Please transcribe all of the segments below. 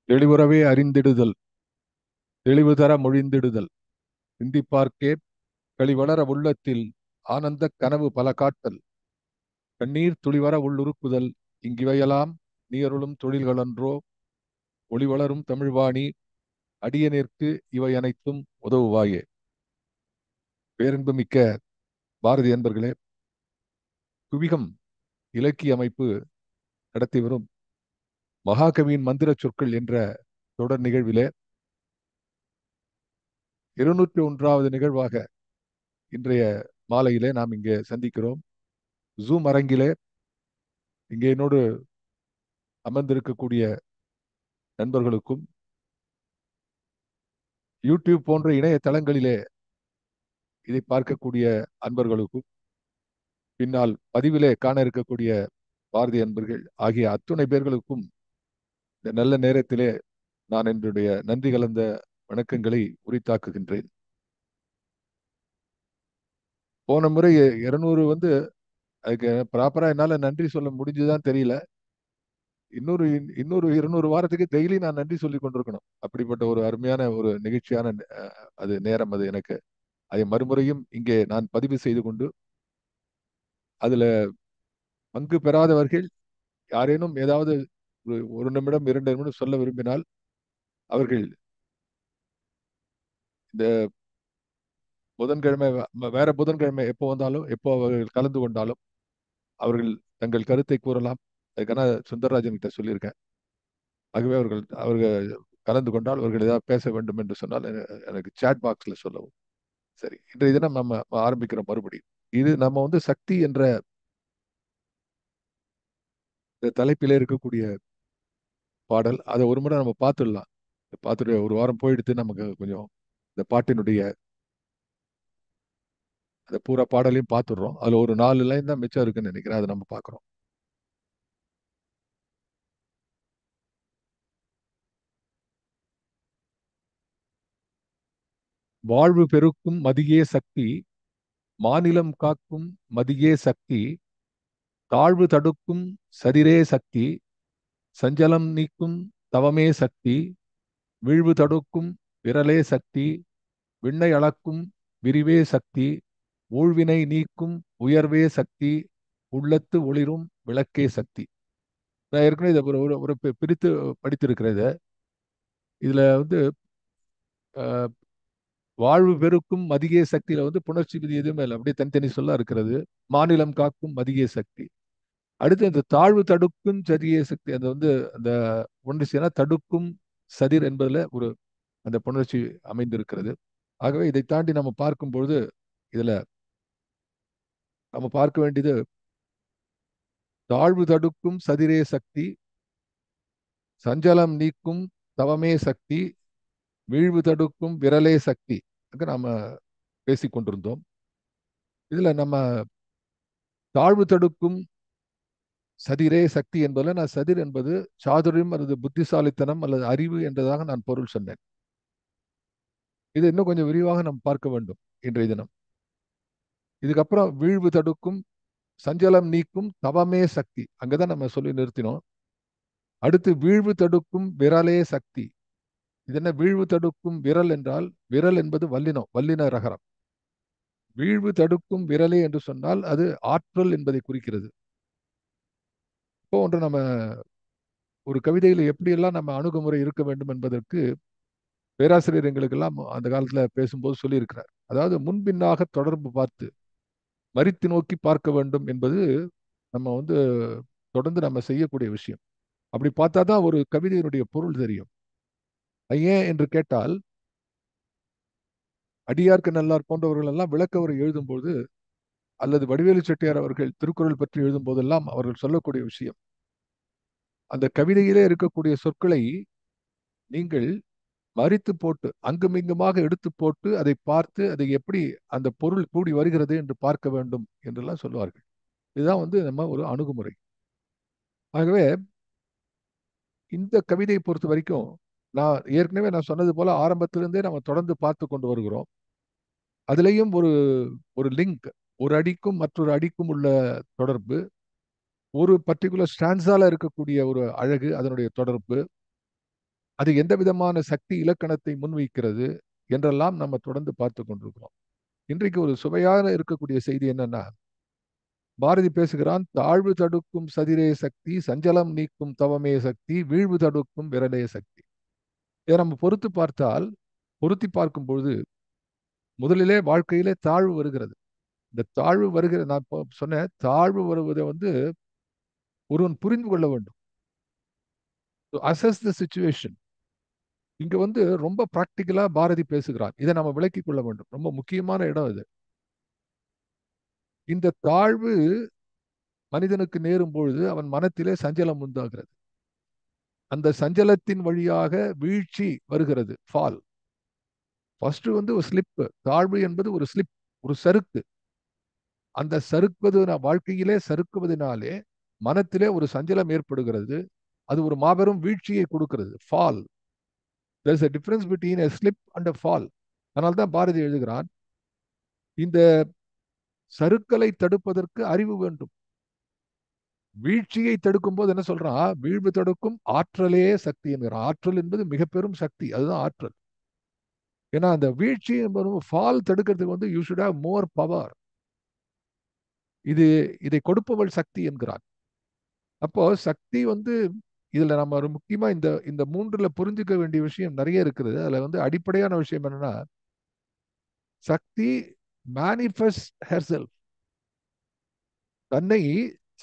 தெளிவுறவே அறிந்திடுதல், தெளிவு தர மொழிந்திடுதல், சிந்திப்பார்க்கே களிவளர உள்ளத்தில் ஆனந்தக் கனவு பல காட்டல், கண்ணீர் துளிவர உள்ளுருக்குதல், இங்கிவையெல்லாம் நீயருளும் தொழில்களன்றோ, ஒளி வளரும் தமிழ்வாணி, அடியனிற்கு இவை அனைத்தும் உதவுவாயே. பேரன்புமிக்க பாரதி அன்பர்களே, குவிகம் இலக்கிய அமைப்பு நடத்தி வரும் மகாகவியின் மந்திர சொற்கள் என்ற தொடர் நிகழ்விலே 201வது நிகழ்வாக இன்றைய மாலையிலே நாம் இங்கே சந்திக்கிறோம். ஜூம் அரங்கிலே இங்கே என்னோடு அமர்ந்திருக்கக்கூடிய நண்பர்களுக்கும், யூடியூப் போன்ற இணையதளங்களிலே இதை பார்க்கக்கூடிய அன்பர்களுக்கும், பின்னால் பதிவிலே காண இருக்கக்கூடிய பாரதி அன்பர்கள் ஆகிய அத்துணை பேர்களுக்கும் இந்த நல்ல நேரத்திலே நான் என்னுடைய நன்றி கலந்த வணக்கங்களை உரித்தாக்குகின்றேன். போன முறை 200 அதுக்கு ப்ராப்பரா என்னால நன்றி சொல்ல முடிஞ்சுதான் தெரியல. இன்னொரு இன்னொரு 200 வாரத்துக்கு டெய்லி நான் நன்றி சொல்லி கொண்டிருக்கணும். அப்படிப்பட்ட ஒரு அருமையான ஒரு நிகழ்ச்சியான அது நேரம் அது எனக்கு. அதை மறுமுறையும் இங்கே நான் பதிவு செய்து கொண்டு, அதுல பங்கு பெறாதவர்கள் யாரேனும் ஏதாவது ஒரு நிமிடம் 2 நிமிடம் சொல்ல விரும்பினால், அவர்கள் இந்த புதன்கிழமை வேற புதன்கிழமை எப்போ வந்தாலும், எப்போ அவர்கள் கலந்து கொண்டாலும் அவர்கள் தங்கள் கருத்தை கூறலாம். அதுக்கான சுந்தரராஜன் கிட்ட சொல்லியிருக்கேன். ஆகவே அவர்கள் கலந்து கொண்டால், அவர்கள் ஏதாவது பேச வேண்டும் என்று சொன்னால் எனக்கு சாட் பாக்ஸ்ல சொல்லவும். சரி, இன்றைய தினம் நம்ம ஆரம்பிக்கிறோம் மறுபடியும். இது நம்ம சக்தி என்ற இந்த தலைப்பிலே இருக்கக்கூடிய பாடல். அதை ஒரு முறை நம்ம பார்த்துடலாம். பார்த்துட்டு ஒரு வாரம் போயிடுத்து நமக்கு கொஞ்சம் இந்த பாட்டினுடைய அந்த பூரா பாடலையும் பார்த்துடுறோம். அதுல ஒரு 4 லைன் தான் மிச்சம் இருக்குன்னு நினைக்கிறேன். அதை நம்ம பார்க்கிறோம். வாழ்வு பெருக்கும் மதியே சக்தி, மாநிலம் காக்கும் மதியே சக்தி, தாழ்வு தடுக்கும் சதிரே சக்தி, சஞ்சலம் நீக்கும் தவமே சக்தி, வீழ்வு தடுக்கும் விரலே சக்தி, விண்ணை அளக்கும் விரிவே சக்தி, ஊழ்வினை நீக்கும் உயர்வே சக்தி, உள்ளத்து ஒளிரும் விளக்கே சக்தி. நான் ஏற்கனவே இதை ஒரு பிரித்து படித்திருக்கிறது. இதுல அஹ், வாழ்வு பெருக்கும் மதியே சக்தியில புணர்ச்சி விதி எதுவுமே இல்லை. அப்படியே தனித்தனி சொல்ல இருக்கிறது. மாநிலம் காக்கும் மதியே சக்தி. அடுத்து அந்த தாழ்வு தடுக்கும் சதியே சக்தி, அந்த அந்த ஒன்று தடுக்கும் சதிர் என்பதுல அந்த புணர்ச்சி அமைந்திருக்கிறது. ஆகவே இதை தாண்டி நம்ம பார்க்கும் பொழுது இதுல நம்ம பார்க்க வேண்டியது, தாழ்வு தடுக்கும் சதிரே சக்தி, சஞ்சலம் நீக்கும் தவமே சக்தி, வீழ்வு தடுக்கும் விரலே சக்தி நாம பேசிக் கொண்டிருந்தோம். இதுல நம்ம தாழ்வு தடுக்கும் சதிரே சக்தி என்பதில் நான் சதிர் என்பது சாதுரியம் அல்லது புத்திசாலித்தனம் அல்லது அறிவு என்றதாக நான் பொருள் சொன்னேன். இது இன்னும் கொஞ்சம் விரிவாக நாம் பார்க்க வேண்டும் இன்றைய தினம். இதுக்கப்புறம் வீழ்வு தடுக்கும் சஞ்சலம் நீக்கும் தவமே சக்தி, அங்கதான் நம்ம சொல்லி நிறுத்தினோம். அடுத்து வீழ்வு தடுக்கும் விரலே சக்தி. இது என்ன வீழ்வு தடுக்கும் விரல் என்றால், விரல் என்பது வல்லினம், வல்லின ரகரம். வீழ்வு தடுக்கும் விரலே என்று சொன்னால் அது ஆற்றல் என்பதை குறிக்கிறது. இப்போ ஒன்று நம்ம ஒரு கவிதையில் எப்படியெல்லாம் நம்ம அணுகுமுறை இருக்க வேண்டும் என்பதற்கு பேராசிரியர் எங்களுக்கெல்லாம் அந்த காலத்துல பேசும்போது சொல்லியிருக்கிறார். அதாவது முன்பின்னாக தொடர்பு பார்த்து மரித்து நோக்கி பார்க்க வேண்டும் என்பது நம்ம தொடர்ந்து நம்ம செய்யக்கூடிய விஷயம். அப்படி பார்த்தா தான் ஒரு கவிதையினுடைய பொருள் தெரியும். ஏன் என்று கேட்டால், அடியார்க்கு நல்லார் போன்றவர்கள் எல்லாம் விளக்க உரை எழுதும்போது, அல்லது வடிவேலு செட்டியார் அவர்கள் திருக்குறள் பற்றி எழுதும் போதெல்லாம் அவர்கள் சொல்லக்கூடிய விஷயம், அந்த கவிதையிலே இருக்கக்கூடிய சொற்களை நீங்கள் மறித்து போட்டு அங்குமிங்குமாக எடுத்து போட்டு அதை பார்த்து அதை எப்படி அந்த பொருள் கூடி வருகிறது என்று பார்க்க வேண்டும் என்றெல்லாம் சொல்லுவார்கள். இதுதான் நம்ம ஒரு அணுகுமுறை. ஆகவே இந்த கவிதையை பொறுத்த வரைக்கும் நான் ஏற்கனவே சொன்னது போல ஆரம்பத்திலிருந்தே நம்ம தொடர்ந்து பார்த்து கொண்டு வருகிறோம். அதுலேயும் ஒரு ஒரு லிங்க், ஒரு அடிக்கும் மற்றொரு அடிக்கும் உள்ள தொடர்பு, ஒரு பர்டிகுலர் ஸ்டான்ஸால இருக்கக்கூடிய ஒரு அழகு, அதனுடைய தொடர்பு, அது எந்த விதமான சக்தி இலக்கணத்தை முன்வைக்கிறது என்றெல்லாம் நம்ம தொடர்ந்து பார்த்து கொண்டிருக்கிறோம். இன்றைக்கு ஒரு சுவையாக இருக்கக்கூடிய செய்தி என்னன்னா, பாரதி பேசுகிறான், தாழ்வு தடுக்கும் சதிரே சக்தி, சஞ்சலம் நீக்கும் தவமே சக்தி, வீழ்வு தடுக்கும் விரலே சக்தி. இதை நம்ம பொருத்தி பார்க்கும் பொழுது முதலிலே வாழ்க்கையிலே தாழ்வு வருகிறது. இந்த தாழ்வு வருகிற நான் சொன்னேன், தாழ்வு வருவதை ஒருவன் புரிந்து கொள்ள வேண்டும். Assess the situation. இங்க ரொம்ப பிராக்டிக்கலா பாரதி பேசுகிறான். இதை நம்ம விளக்கிக் கொள்ள வேண்டும். ரொம்ப முக்கியமான இடம் இது. இந்த தாழ்வு மனிதனுக்கு நேரும் பொழுது அவன் மனத்திலே சஞ்சலம் உண்டாகிறது. அந்த சஞ்சலத்தின் வழியாக வீழ்ச்சி வருகிறது, ஃபால். ஃபர்ஸ்ட் ஒரு ஸ்லிப். தாழ்வு என்பது ஒரு ஸ்லிப், ஒரு சறுக்கு. அந்த வாழ்க்கையிலே சறுக்குவதனாலே மனத்திலே ஒரு சஞ்சலம் ஏற்படுகிறது. அது ஒரு மாபெரும் வீழ்ச்சியை கொடுக்கிறது, fall. there is a difference between a slip and a fall. அதனால தான் பாரதி எழுதுகிறான், இந்த சறுக்கலை தடுப்பதற்கு அறிவு வேண்டும். வீழ்ச்சியை தடுக்கும் போது என்ன சொல்றான், வீழ்வு தடுக்கும் ஆற்றலே சக்தி என்கிறான். ஆற்றல் என்பது மிக பெரும் சக்தி, அதுதான் ஆற்றல். ஏன்னா அந்த வீழ்ச்சி என்பது ஃபால் தடுக்கிறதுக்கு you should have more power. இதை கொடுப்பவள் சக்தி என்கிறான். அப்போ சக்தி இதுல நம்ம ஒரு முக்கியமா இந்த இந்த மூன்றுல புரிஞ்சுக்க வேண்டிய விஷயம் நிறைய இருக்குது. அதுல அடிப்படையான விஷயம் என்னன்னா, சக்தி மேனிஃபெஸ்ட் ஹெர்செல்ஃப். தன்னை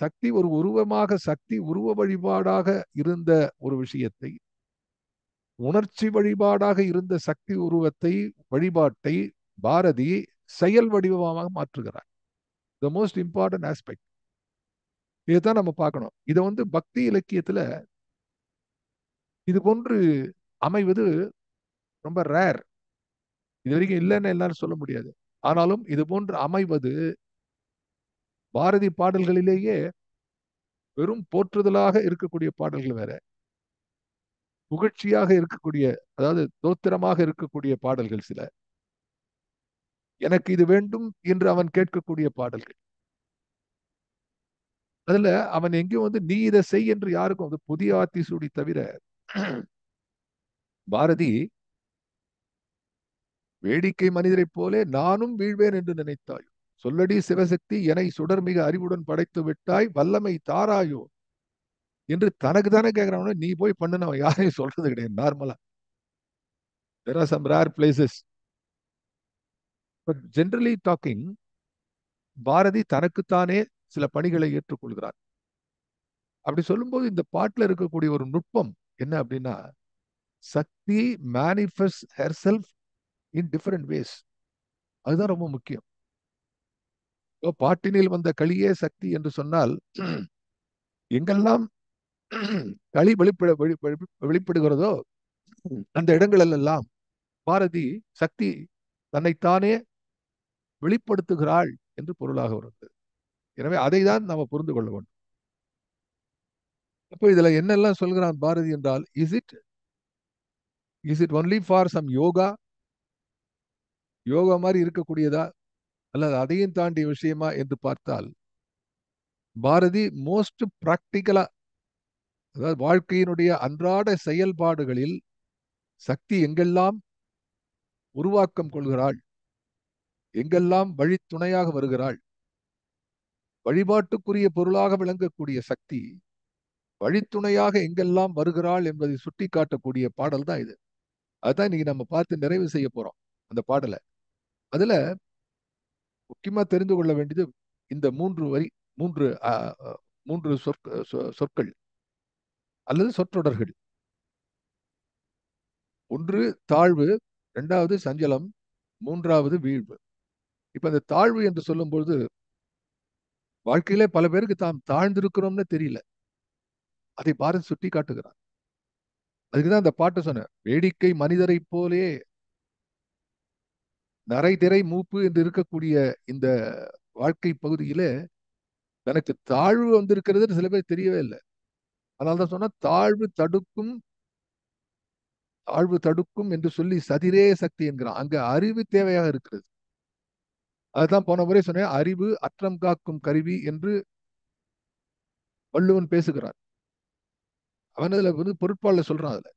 சக்தி ஒரு உருவமாக, சக்தி உருவ வழிபாடாக இருந்த ஒரு விஷயத்தை, உணர்ச்சி வழிபாடாக இருந்த சக்தி உருவத்தை, வழிபாட்டை பாரதி செயல் வடிவமாக மாற்றுகிறார். The most important aspect. இதைத்தான் நம்ம பார்க்கணும். இதை பக்தி இலக்கியத்துல இது போன்று அமைவது ரொம்ப ரேர். இது வரைக்கும் இல்லைன்னு எல்லாரும் சொல்ல முடியாது. ஆனாலும் இது போன்று அமைவது பாரதி பாடல்களிலேயே வெறும் போற்றுதலாக இருக்கக்கூடிய பாடல்கள் வேற, புகழ்ச்சியாக இருக்கக்கூடிய, அதாவது தோத்திரமாக இருக்கக்கூடிய பாடல்கள் சில, எனக்கு இது வேண்டும் என்று அவன் கேட்கக்கூடிய பாடல்கள். அதுல அவன் எங்கேயும் நீ இதை செய் என்று யாருக்கும் புதிய ஆத்தி சூடி தவிர பாரதி வேடிக்கை மனிதரைப் போலே நானும் வீழ்வேன் என்று நினைத்தாய், சொல்லடி சிவசக்தி என சுடர் மிக அறிவுடன் படைத்து விட்டாய், வல்லமை தாராயோ என்று தனக்கு தானே கேட்கிறான். நீ போய் பண்ணுன யாரையும் சொல்றது கிடையாது. நார்மலா there are some rare places, but generally talking, Bharathi தனக்குத்தானே சில பணிகளை ஏற்றுக்கொள்கிறார். அப்படி சொல்லும்போது இந்த பாட்டுல இருக்கக்கூடிய ஒரு நுட்பம் என்ன அப்படின்னா, Shakti manifest herself in different ways. அதுதான் ரொம்ப முக்கியம். பாட்டினில் வந்த களியே சக்தி என்று சொன்னால், எங்கெல்லாம் களி வெளிப்படுகிறதோ அந்த இடங்களெல்லாம் பாரதி சக்தி தன்னைத்தானே வெளிப்படுத்துகிறாள் என்று பொருளாக வருகிறது. எனவே அதை தான் நாம புரிந்து கொள்ள வேண்டும். அப்போ இதுல என்னெல்லாம் சொல்கிறான் பாரதி என்றால், is it only for some yoga மாதிரி இருக்கக்கூடியதா, அல்லது அதையும் தாண்டிய விஷயமா என்று பார்த்தால், பாரதி மோஸ்ட் பிராக்டிக்கலா, அதாவது வாழ்க்கையினுடைய அன்றாட செயல்பாடுகளில் சக்தி எங்கெல்லாம் உருவாக்கம் கொள்கிறாள், எங்கெல்லாம் வழித்துணையாக வருகிறாள், வழிபாட்டுக்குரிய பொருளாக விளங்கக்கூடிய சக்தி வழித்துணையாக எங்கெல்லாம் வருகிறாள் என்பதை சுட்டி காட்டக்கூடிய பாடல் தான் இது. அதுதான் இன்னைக்கு நம்ம பார்த்து நிறைவு செய்ய போறோம் அந்த பாடலை. அதுல முக்கியமா தெரிந்து கொள்ள வேண்டியது இந்த மூன்று சொற்கள் அல்லது சொற்றொடர்கள். ஒன்று தாழ்வு, இரண்டாவது சஞ்சலம், மூன்றாவது வீழ்வு. இப்ப இந்த தாழ்வு என்று சொல்லும்போது வாழ்க்கையிலே பல பேருக்கு தாம் தாழ்ந்திருக்கிறோம்னு தெரியல. அதை பாரதி சுட்டி காட்டுகிறார். அதுக்குதான் அந்த பாட்டு சொன்னேன், வேடிக்கை மனிதரை போலே நரை திரை மூப்பு என்று இருக்கக்கூடிய இந்த வாழ்க்கை பகுதியில தனக்கு தாழ்வு வந்திருக்கிறது சில பேர் தெரியவே இல்லை. அதனால்தான் சொன்னா தாழ்வு தடுக்கும் என்று சொல்லி சதிரே சக்தி என்கிறான். அங்க அறிவு தேவையாக இருக்கிறது. அதுதான் போன முறை சொன்னேன், அறிவு அற்றம் காக்கும் கருவி என்று வள்ளுவன் பேசுகிறான். அவன் அதுல பொருட்பால சொல்றான். அதுல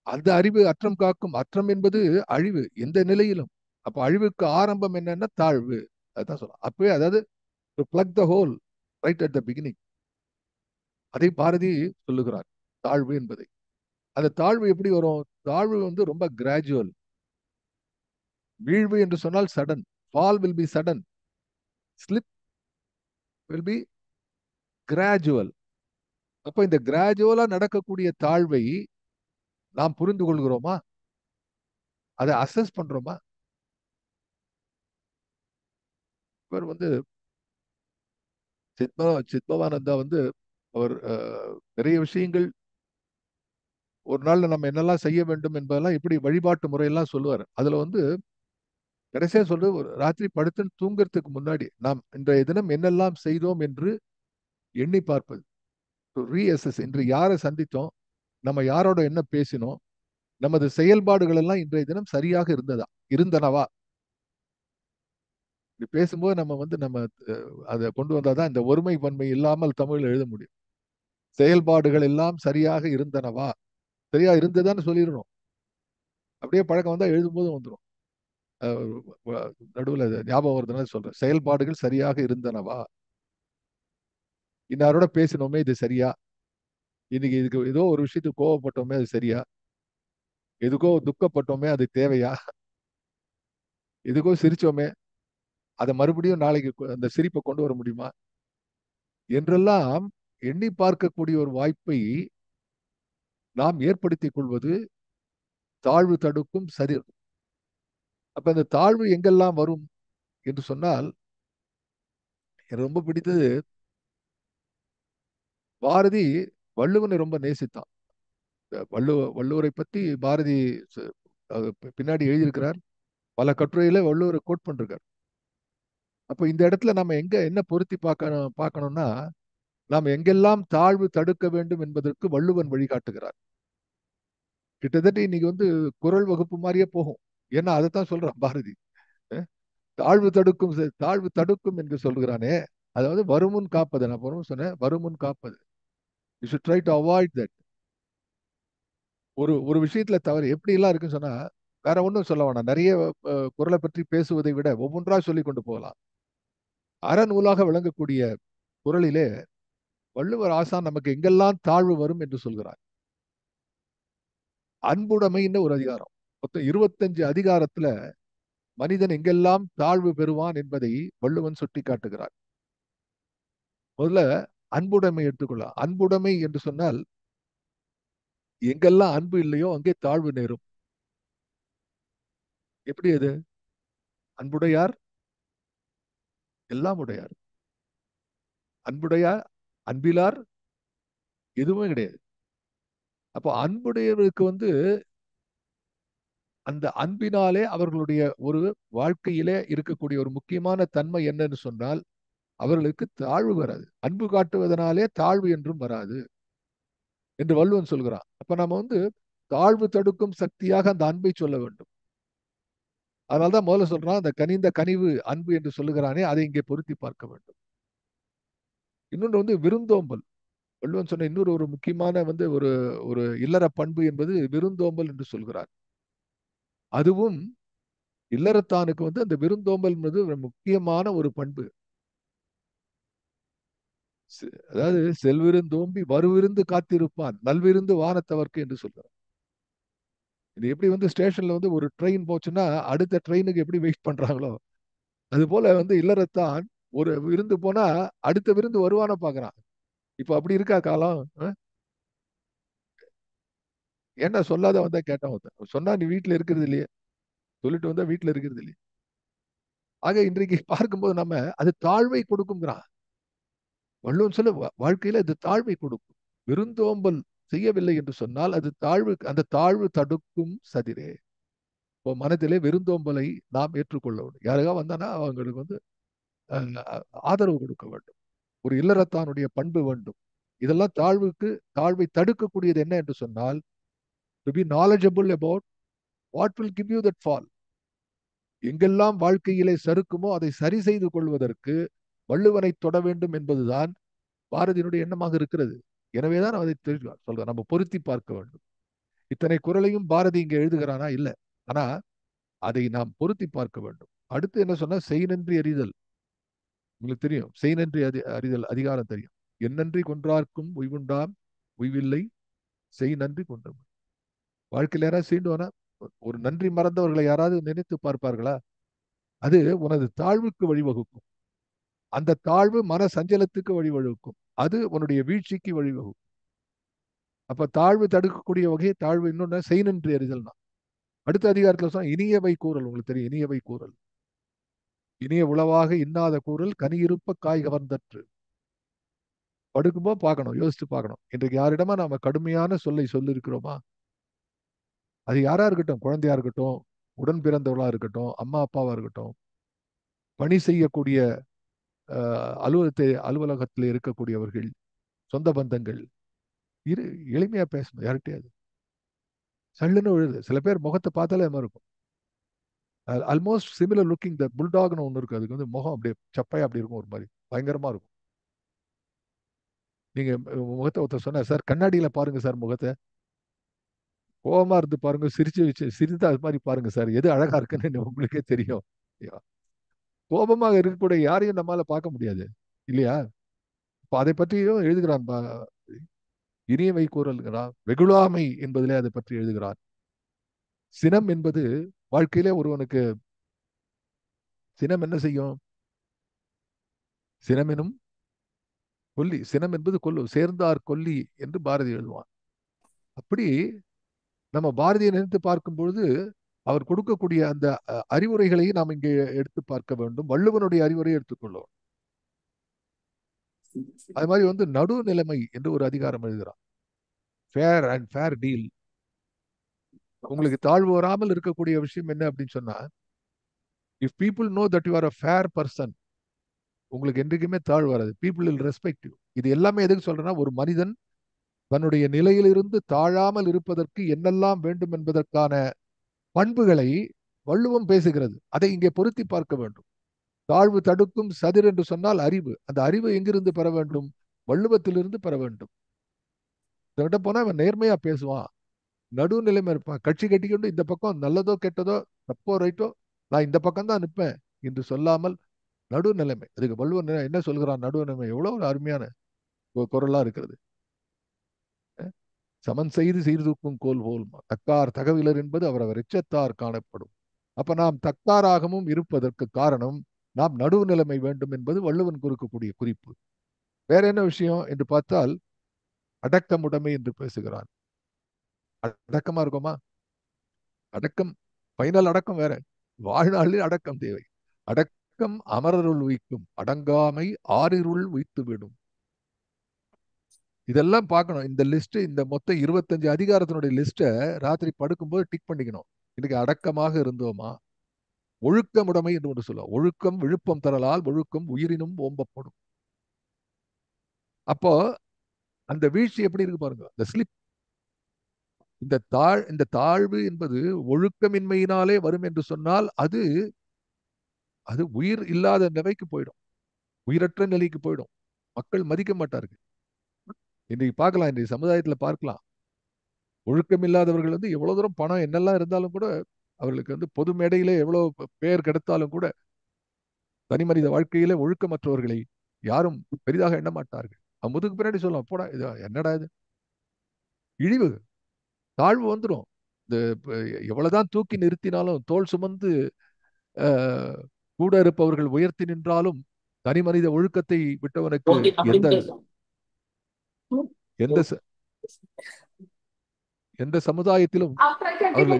அந்த அறிவு அற்றம் காக்கும். அற்றம் என்பது அழிவு எந்த நிலையிலும். அப்ப அழிவுக்கு ஆரம்பம் என்னன்னா தாழ்வு. அதுதான் சொல்லலாம். அப்பவே அதாவது to plug the whole right at the beginning. அதை பாரதி சொல்லுகிறார் தாழ்வு என்பதை. அந்த தாழ்வு எப்படி வரும்? தாழ்வு வந்து ரொம்ப கிராஜுவல். வீழ்வு என்று சொன்னால் sudden. Fall will be sudden. Slip will be gradual. அப்ப இந்த கிராஜுவலா நடக்கக்கூடிய தாழ்வை நாம் புரிந்து கொள்கிறோமா? அதை அசஸ் பண்றோமா? இவர் வந்து சித்பவானந்தா வந்து அவர் நிறைய விஷயங்கள் ஒரு நாள்ல நம்ம என்னெல்லாம் செய்ய வேண்டும் என்பதெல்லாம் இப்படி வழிபாட்டு முறையெல்லாம் சொல்லுவார். அதுல வந்து கடைசியா சொல்லு ஒரு ராத்திரி படுத்து தூங்குறதுக்கு முன்னாடி நாம் இன்றைய தினம் என்னெல்லாம் செய்தோம் என்று எண்ணி பார்ப்பது. ரீஅசஸ் இன்று யாரை சந்தித்தோம், நம்ம யாரோட என்ன பேசினோம், நமது செயல்பாடுகள் எல்லாம் இன்றைய தினம் சரியாக இருந்தனவா. இப்படி பேசும்போது நம்ம வந்து நம்ம அதை கொண்டு வந்தாதான் இந்த ஒருமை பன்மை இல்லாமல் தமிழ் எழுத முடியும். செயல்பாடுகள் எல்லாம் சரியாக இருந்தனவா. சரியா இருந்ததான்னு சொல்லிடணும். அப்படியே பழக்கம் வந்தா எழுதும்போது வந்துடும். நடுவில் ஞாபகம் வருதுன்னு சொல்றேன். செயல்பாடுகள் சரியாக இருந்தனவா. இன்னாரோட பேசினோமே இது சரியா. இன்னைக்கு இதுக்கு ஏதோ ஒரு விஷயத்துக்கு கோவப்பட்டோமே அது சரியா. எதுக்கோ துக்கப்பட்டோமே அது தேவையா. எதுக்கோ சிரிச்சோமே அதை மறுபடியும் நாளைக்கு அந்த சிரிப்பை கொண்டு வர முடியுமா என்றெல்லாம் எண்ணி பார்க்கக்கூடிய ஒரு வாய்ப்பை நாம் ஏற்படுத்திக் கொள்வது தாழ்வு தடுக்கும் சரி. அப்ப இந்த தாழ்வு எங்கெல்லாம் வரும் என்று சொன்னால், எனக்கு ரொம்ப பிடித்தது பாரதி வள்ளுவனை ரொம்ப நேசித்தான். வள்ளுவரை பத்தி பாரதி பின்னாடி எழுதியிருக்கிறார். பல கட்டுரையில வள்ளுவரை கோட் பண்றார். அப்ப இந்த இடத்துல நம்ம எங்க என்ன பொருத்தி பார்க்கணும்னா, நாம் எங்கெல்லாம் தாழ்வு தடுக்க வேண்டும் என்பதற்கு வள்ளுவன் வழிகாட்டுகிறார். கிட்டத்தட்ட இன்னைக்கு வந்து குறள் வகுப்பு மாதிரியே போகும். ஏன்னா அதைத்தான் சொல்றான் பாரதி. தாழ்வு தடுக்கும் தாழ்வு தடுக்கும் என்று சொல்கிறானே, அதாவது வருமுன் காப்பது. நான் பொறுமை சொன்னேன், வருமுன் காப்பது. You should try to avoid that. ஒரு ஒரு விஷயத்துல தவறு எப்படி எல்லாம் இருக்குன்னு சொன்னா, வேற ஒன்றும் சொல்ல வேணாம். நிறைய குறளை பற்றி பேசுவதை விட ஒவ்வொன்றா சொல்லி கொண்டு போகலாம். அறநூலாக விளங்கக்கூடிய குறளிலே வள்ளுவர் ஆசான் நமக்கு எங்கெல்லாம் தாழ்வு வரும் என்று சொல்கிறார். அன்புடைமைன்னு ஒரு அதிகாரம். மொத்தம் 25 அதிகாரத்துல மனிதன் எங்கெல்லாம் தாழ்வு பெறுவான் என்பதை வள்ளுவன் சுட்டி காட்டுகிறார். முதல்ல அன்புடைமை எடுத்துக்கொள்ளலாம். அன்புடைமை என்று சொன்னால் எங்கெல்லாம் அன்பு இல்லையோ அங்கே தாழ்வு நேரும். எப்படி அது? அன்புடையார் எல்லாம் உடையார். அன்புடையார் அன்பிலார் எதுவுமே கிடையாது. அப்போ அன்புடையவருக்கு வந்து அந்த அன்பினாலே அவர்களுடைய ஒரு வாழ்க்கையிலே இருக்கக்கூடிய ஒரு முக்கியமான தன்மை என்னன்னு சொன்னால் அவர்களுக்கு தாழ்வு வராது. அன்பு காட்டுவதனாலே தாழ்வு என்றும் வராது என்று வள்ளுவன் சொல்கிறான். அப்ப நம்ம வந்து தாழ்வு தடுக்கும் சக்தியாக அந்த அன்பை சொல்ல வேண்டும். அதனால்தான் முதல்ல சொல்றான், அந்த கனிந்த கனிவு அன்பு என்று சொல்லுகிறானே அதை இங்கே பொருத்தி பார்க்க வேண்டும். இன்னொன்று வந்து விருந்தோம்பல். வள்ளுவன் சொன்ன இன்னொரு ஒரு முக்கியமான வந்து ஒரு ஒரு இல்லற பண்பு என்பது விருந்தோம்பல் என்று சொல்கிறார். அதுவும் இல்லறத்தானுக்கு வந்து அந்த விருந்தோம்பல் என்பது ஒரு முக்கியமான ஒரு பண்பு. அதாவது செல்விருந்தோம்பி வருவிருந்து காத்திருப்பான் நல்விருந்து வானத்தவர்க்கு என்று சொல்கிறார். இது எப்படி வந்து ஸ்டேஷன்ல வந்து ஒரு ட்ரெயின் போச்சுன்னா அடுத்த ட்ரெயினுக்கு எப்படி வெயிட் பண்றாங்களோ அது போல வந்து இல்லறத்தான் ஒரு விருந்து போனா அடுத்த விருந்து வருவான பாக்குறான். இப்ப அப்படி இருக்கா காலம்? ஏன்னா சொல்லாத வந்தா கேட்டான் ஒருத்தன். சொன்னா நீ வீட்டுல இருக்கிறது இல்லையே, சொல்லிட்டு வந்தா வீட்டுல இருக்கிறது இல்லையே. ஆக இன்றைக்கு பார்க்கும்போது நம்ம அது தாழ்வை கொடுக்குங்கிறான் வள்ளுவன். சொல்ல வாழ்க்கையில அது தாழ்வை கொடுக்கும். விருந்தோம்பல் செய்யவில்லை என்று சொன்னால் அது தாழ்வு. அந்த தாழ்வு தடுக்கும் சதிரே. இப்போ மனதிலே விருந்தோம்பலை நாம் ஏற்றுக்கொள்ள வேண்டும். யாருக்கா வந்தானா அவங்களுக்கு வந்து ஆதரவு கொடுக்க வேண்டும். ஒரு இல்லறத்தானுடைய பண்பு வேண்டும். இதெல்லாம் தாழ்வை தடுக்கக்கூடியது என்ன என்று சொன்னால் to be knowledgeable about what will give you that fall. எங்கெல்லாம் வாழ்க்கையிலே சறுக்குமோ அதை சரி செய்து கொள்வதற்கு வள்ளுவனை தொட வேண்டும் என்பதுதான் பாரதியினுடைய எண்ணமாக இருக்கிறது. எனவேதான் அதை சொல்றேன், நம்ம பொருத்தி பார்க்க வேண்டும். இத்தனை குறளையும் பாரதி இங்க எழுதுகிறானா? இல்ல. ஆனா அதை நாம் பொருத்தி பார்க்க வேண்டும். அடுத்து என்ன சொன்னா, செய் நன்றி அறிதல். உங்களுக்கு தெரியும், செய் நன்றி அறிதல் அதிகாரம் தெரியும். எந்நன்றி கொன்றார்க்கும் உய்வுண்டாம், உய்வில்லை செய் நன்றி கொண்டவன். வாழ்க்கையில் யாராவது சீண்டுவானா? ஒரு நன்றி மறந்தவர்களை யாராவது நினைத்து பார்ப்பார்களா? அது உனது தாழ்வுக்கு வழிவகுக்கும். அந்த தாழ்வு மன சஞ்சலத்துக்கு வழிவகுக்கும். அது உன்னுடைய வீழ்ச்சிக்கு வழிவகுக்கும். அப்ப தாழ்வு தடுக்கக்கூடிய வகையை தாழ்வு. இன்னொன்னு செய் நன்றி அறிதல் தான். அடுத்த அதிகாரத்தில் சொன்னா இனியவை கூறல். உங்களுக்கு தெரியும், இனியவை கூறல். இனிய உளவாக இன்னாத கூறல் கனியிருப்ப காய் கவர்ந்தற்று. படுக்கும்போது பார்க்கணும், யோசிச்சு பார்க்கணும். இன்றைக்கு யாரிடமா நாம கடுமையான சொல்லை சொல்லியிருக்கிறோமா? அது யாரா இருக்கட்டும், குழந்தையா இருக்கட்டும், உடன் பிறந்தவளா இருக்கட்டும், அம்மா அப்பாவா இருக்கட்டும், பணி செய்யக்கூடிய அலுவலகத்தில் இருக்கக்கூடியவர்கள், சொந்த பந்தங்கள், இரு எளிமையா பேசணும் யார்கிட்டயாவது. சல்லுன்னு விழுது. சில பேர் முகத்தை பார்த்தாலே அது இருக்கும். ஆல்மோஸ்ட் சிமிலர் லுக்கிங் த புல்டாக்னு ஒன்று இருக்கு. அதுக்கு வந்து முகம் அப்படியே சப்பையா அப்படி இருக்கும், ஒரு மாதிரி பயங்கரமா இருக்கும். நீங்க முகத்தை ஒருத்தர் சொன்ன, சார் கண்ணாடியில பாருங்க சார் முகத்தை, கோபமா இருந்து பாருங்க, சிரிச்சு வச்சு சிரித்தா அது மாதிரி பாருங்க சார், எது அழகா இருக்குன்னு உங்களுக்கே தெரியும். கோபமாக இருக்கக்கூடிய யாரையும் நம்மால பார்க்க முடியாது இல்லையா? இப்ப அதை பற்றியும் எழுதுகிறான். இனியவை கூறல்கிறான். வெகுளாமை என்பதிலே அதை பற்றி எழுதுகிறான். சினம் என்பது வாழ்க்கையிலே ஒருவனுக்கு சினம் என்ன செய்யும்? சினமெனும் கொல்லி. சினம் என்பது கொல்லு. சேர்ந்தார் கொல்லி என்று பாரதி எழுதுவான். அப்படி நம்ம பாரதியை நினைத்து பார்க்கும் பொழுது அவர் கொடுக்கக்கூடிய அந்த அறிவுரைகளையும் நாம் இங்கே எடுத்து பார்க்க வேண்டும். வள்ளுவனுடைய அறிவுரையை எடுத்துக்கொள்ளும். அது மாதிரி வந்து நடுநிலைமை என்று ஒரு அதிகாரம் எழுதுகிறான். Fair and fair deal. உங்களுக்கு தாழ்வு வராமல் இருக்கக்கூடிய விஷயம் என்ன அப்படின்னு சொன்னா, if people know that you are a fair person, உங்களுக்கு என்றைக்குமே தாழ்வு வராது. People will respect you. இது எல்லாமே எதுக்கு சொல்றேன்னா, ஒரு மனிதன் தன்னுடைய நிலையிலிருந்து தாழாமல் இருப்பதற்கு என்னெல்லாம் வேண்டும் என்பதற்கான பண்புகளை வள்ளுவம் பேசுகிறது. அதை இங்கே பொருத்தி பார்க்க வேண்டும். தாழ்வு தடுக்கும் சதிர் என்று சொன்னால் அறிவு. அந்த அறிவு எங்கிருந்து பெற வேண்டும்? வள்ளுவத்திலிருந்து பெற வேண்டும். கிட்ட போனா அவன் நேர்மையா பேசுவான், நடுநிலைமை இருப்பான். கட்சி கட்டிக்கொண்டு இந்த பக்கம் நல்லதோ கெட்டதோ, தப்போ ரைட்டோ, நான் இந்த பக்கம் தான் நிற்பேன் என்று சொல்லாமல் நடுநிலைமை. அதுக்கு வள்ளுவன் என்ன சொல்கிறான்? நடுநிலைமை எவ்வளவு ஒரு அருமையான குரலா இருக்கிறது. சமன் செய்து சீர்தூக்கும் கோல் போல் தக்கார் தகவலர் என்பது அவரவர் எச்சத்தார் காணப்படும். அப்ப நாம் தக்காராகவும் இருப்பதற்கு காரணம், நாம் நடுவுநிலைமை வேண்டும் என்பது வள்ளுவன் கொடுக்கக்கூடிய குறிப்பு. வேற என்ன விஷயம் என்று பார்த்தால், அடக்கமுடைமை என்று பேசுகிறான். அடக்கமா இருக்குமா? அடக்கம், பைனல் அடக்கம் வேற. வாழ்நாளில் அடக்கம் தேவை. அடக்கம் அமரருள் உய்க்கும், அடங்காமை ஆறிருள் உய்த்து விடும். இதெல்லாம் பார்க்கணும். இந்த லிஸ்ட், இந்த மொத்தம் 25 அதிகாரத்தினுடைய லிஸ்ட்டை ராத்திரி படுக்கும்போது டிக் பண்ணிக்கணும். இன்னைக்கு அடக்கமாக இருந்தோமா? ஒழுக்கமுடைமை என்று ஒன்று சொல்லுவோம். ஒழுக்கம் விழுப்பம் தரலால் ஒழுக்கம் உயிரினும் ஓம்பப்படும். அப்போ அந்த வீழ்ச்சி எப்படி இருக்கு பாருங்க, இந்த ஸ்லிப். இந்த தாழ்வு என்பது ஒழுக்கமின்மையினாலே வரும் என்று சொன்னால் அது அது உயிர் இல்லாத நிலைக்கு போயிடும், உயிரற்ற நிலைக்கு போயிடும். மக்கள் மதிக்க மாட்டார்கள். இன்றைக்கு பார்க்கலாம், இன்றைய சமுதாயத்தில் பார்க்கலாம். ஒழுக்கம் இல்லாதவர்கள் வந்து எவ்வளவு தூரம் பணம் என்னெல்லாம் இருந்தாலும் கூட, அவர்களுக்கு வந்து பொது மேடையிலே எவ்வளவு பெயர் கிடைத்தாலும் கூட, தனி மனித வாழ்க்கையிலே ஒழுக்கமற்றவர்களை யாரும் பெரிதாக எண்ண மாட்டார்கள். முதுகு பின்னாடி சொல்லலாம், போடா இது என்னடா இது, இழிவு, தாழ்வு வந்துடும். இந்த எவ்வளவுதான் தூக்கி நிறுத்தினாலும், தோல் சுமந்து கூட இருப்பவர்கள் உயர்த்தி நின்றாலும், தனி மனித ஒழுக்கத்தை விட்டவனுக்கு எந்த எந்த எந்த சமுதாயத்திலும் அவர்களை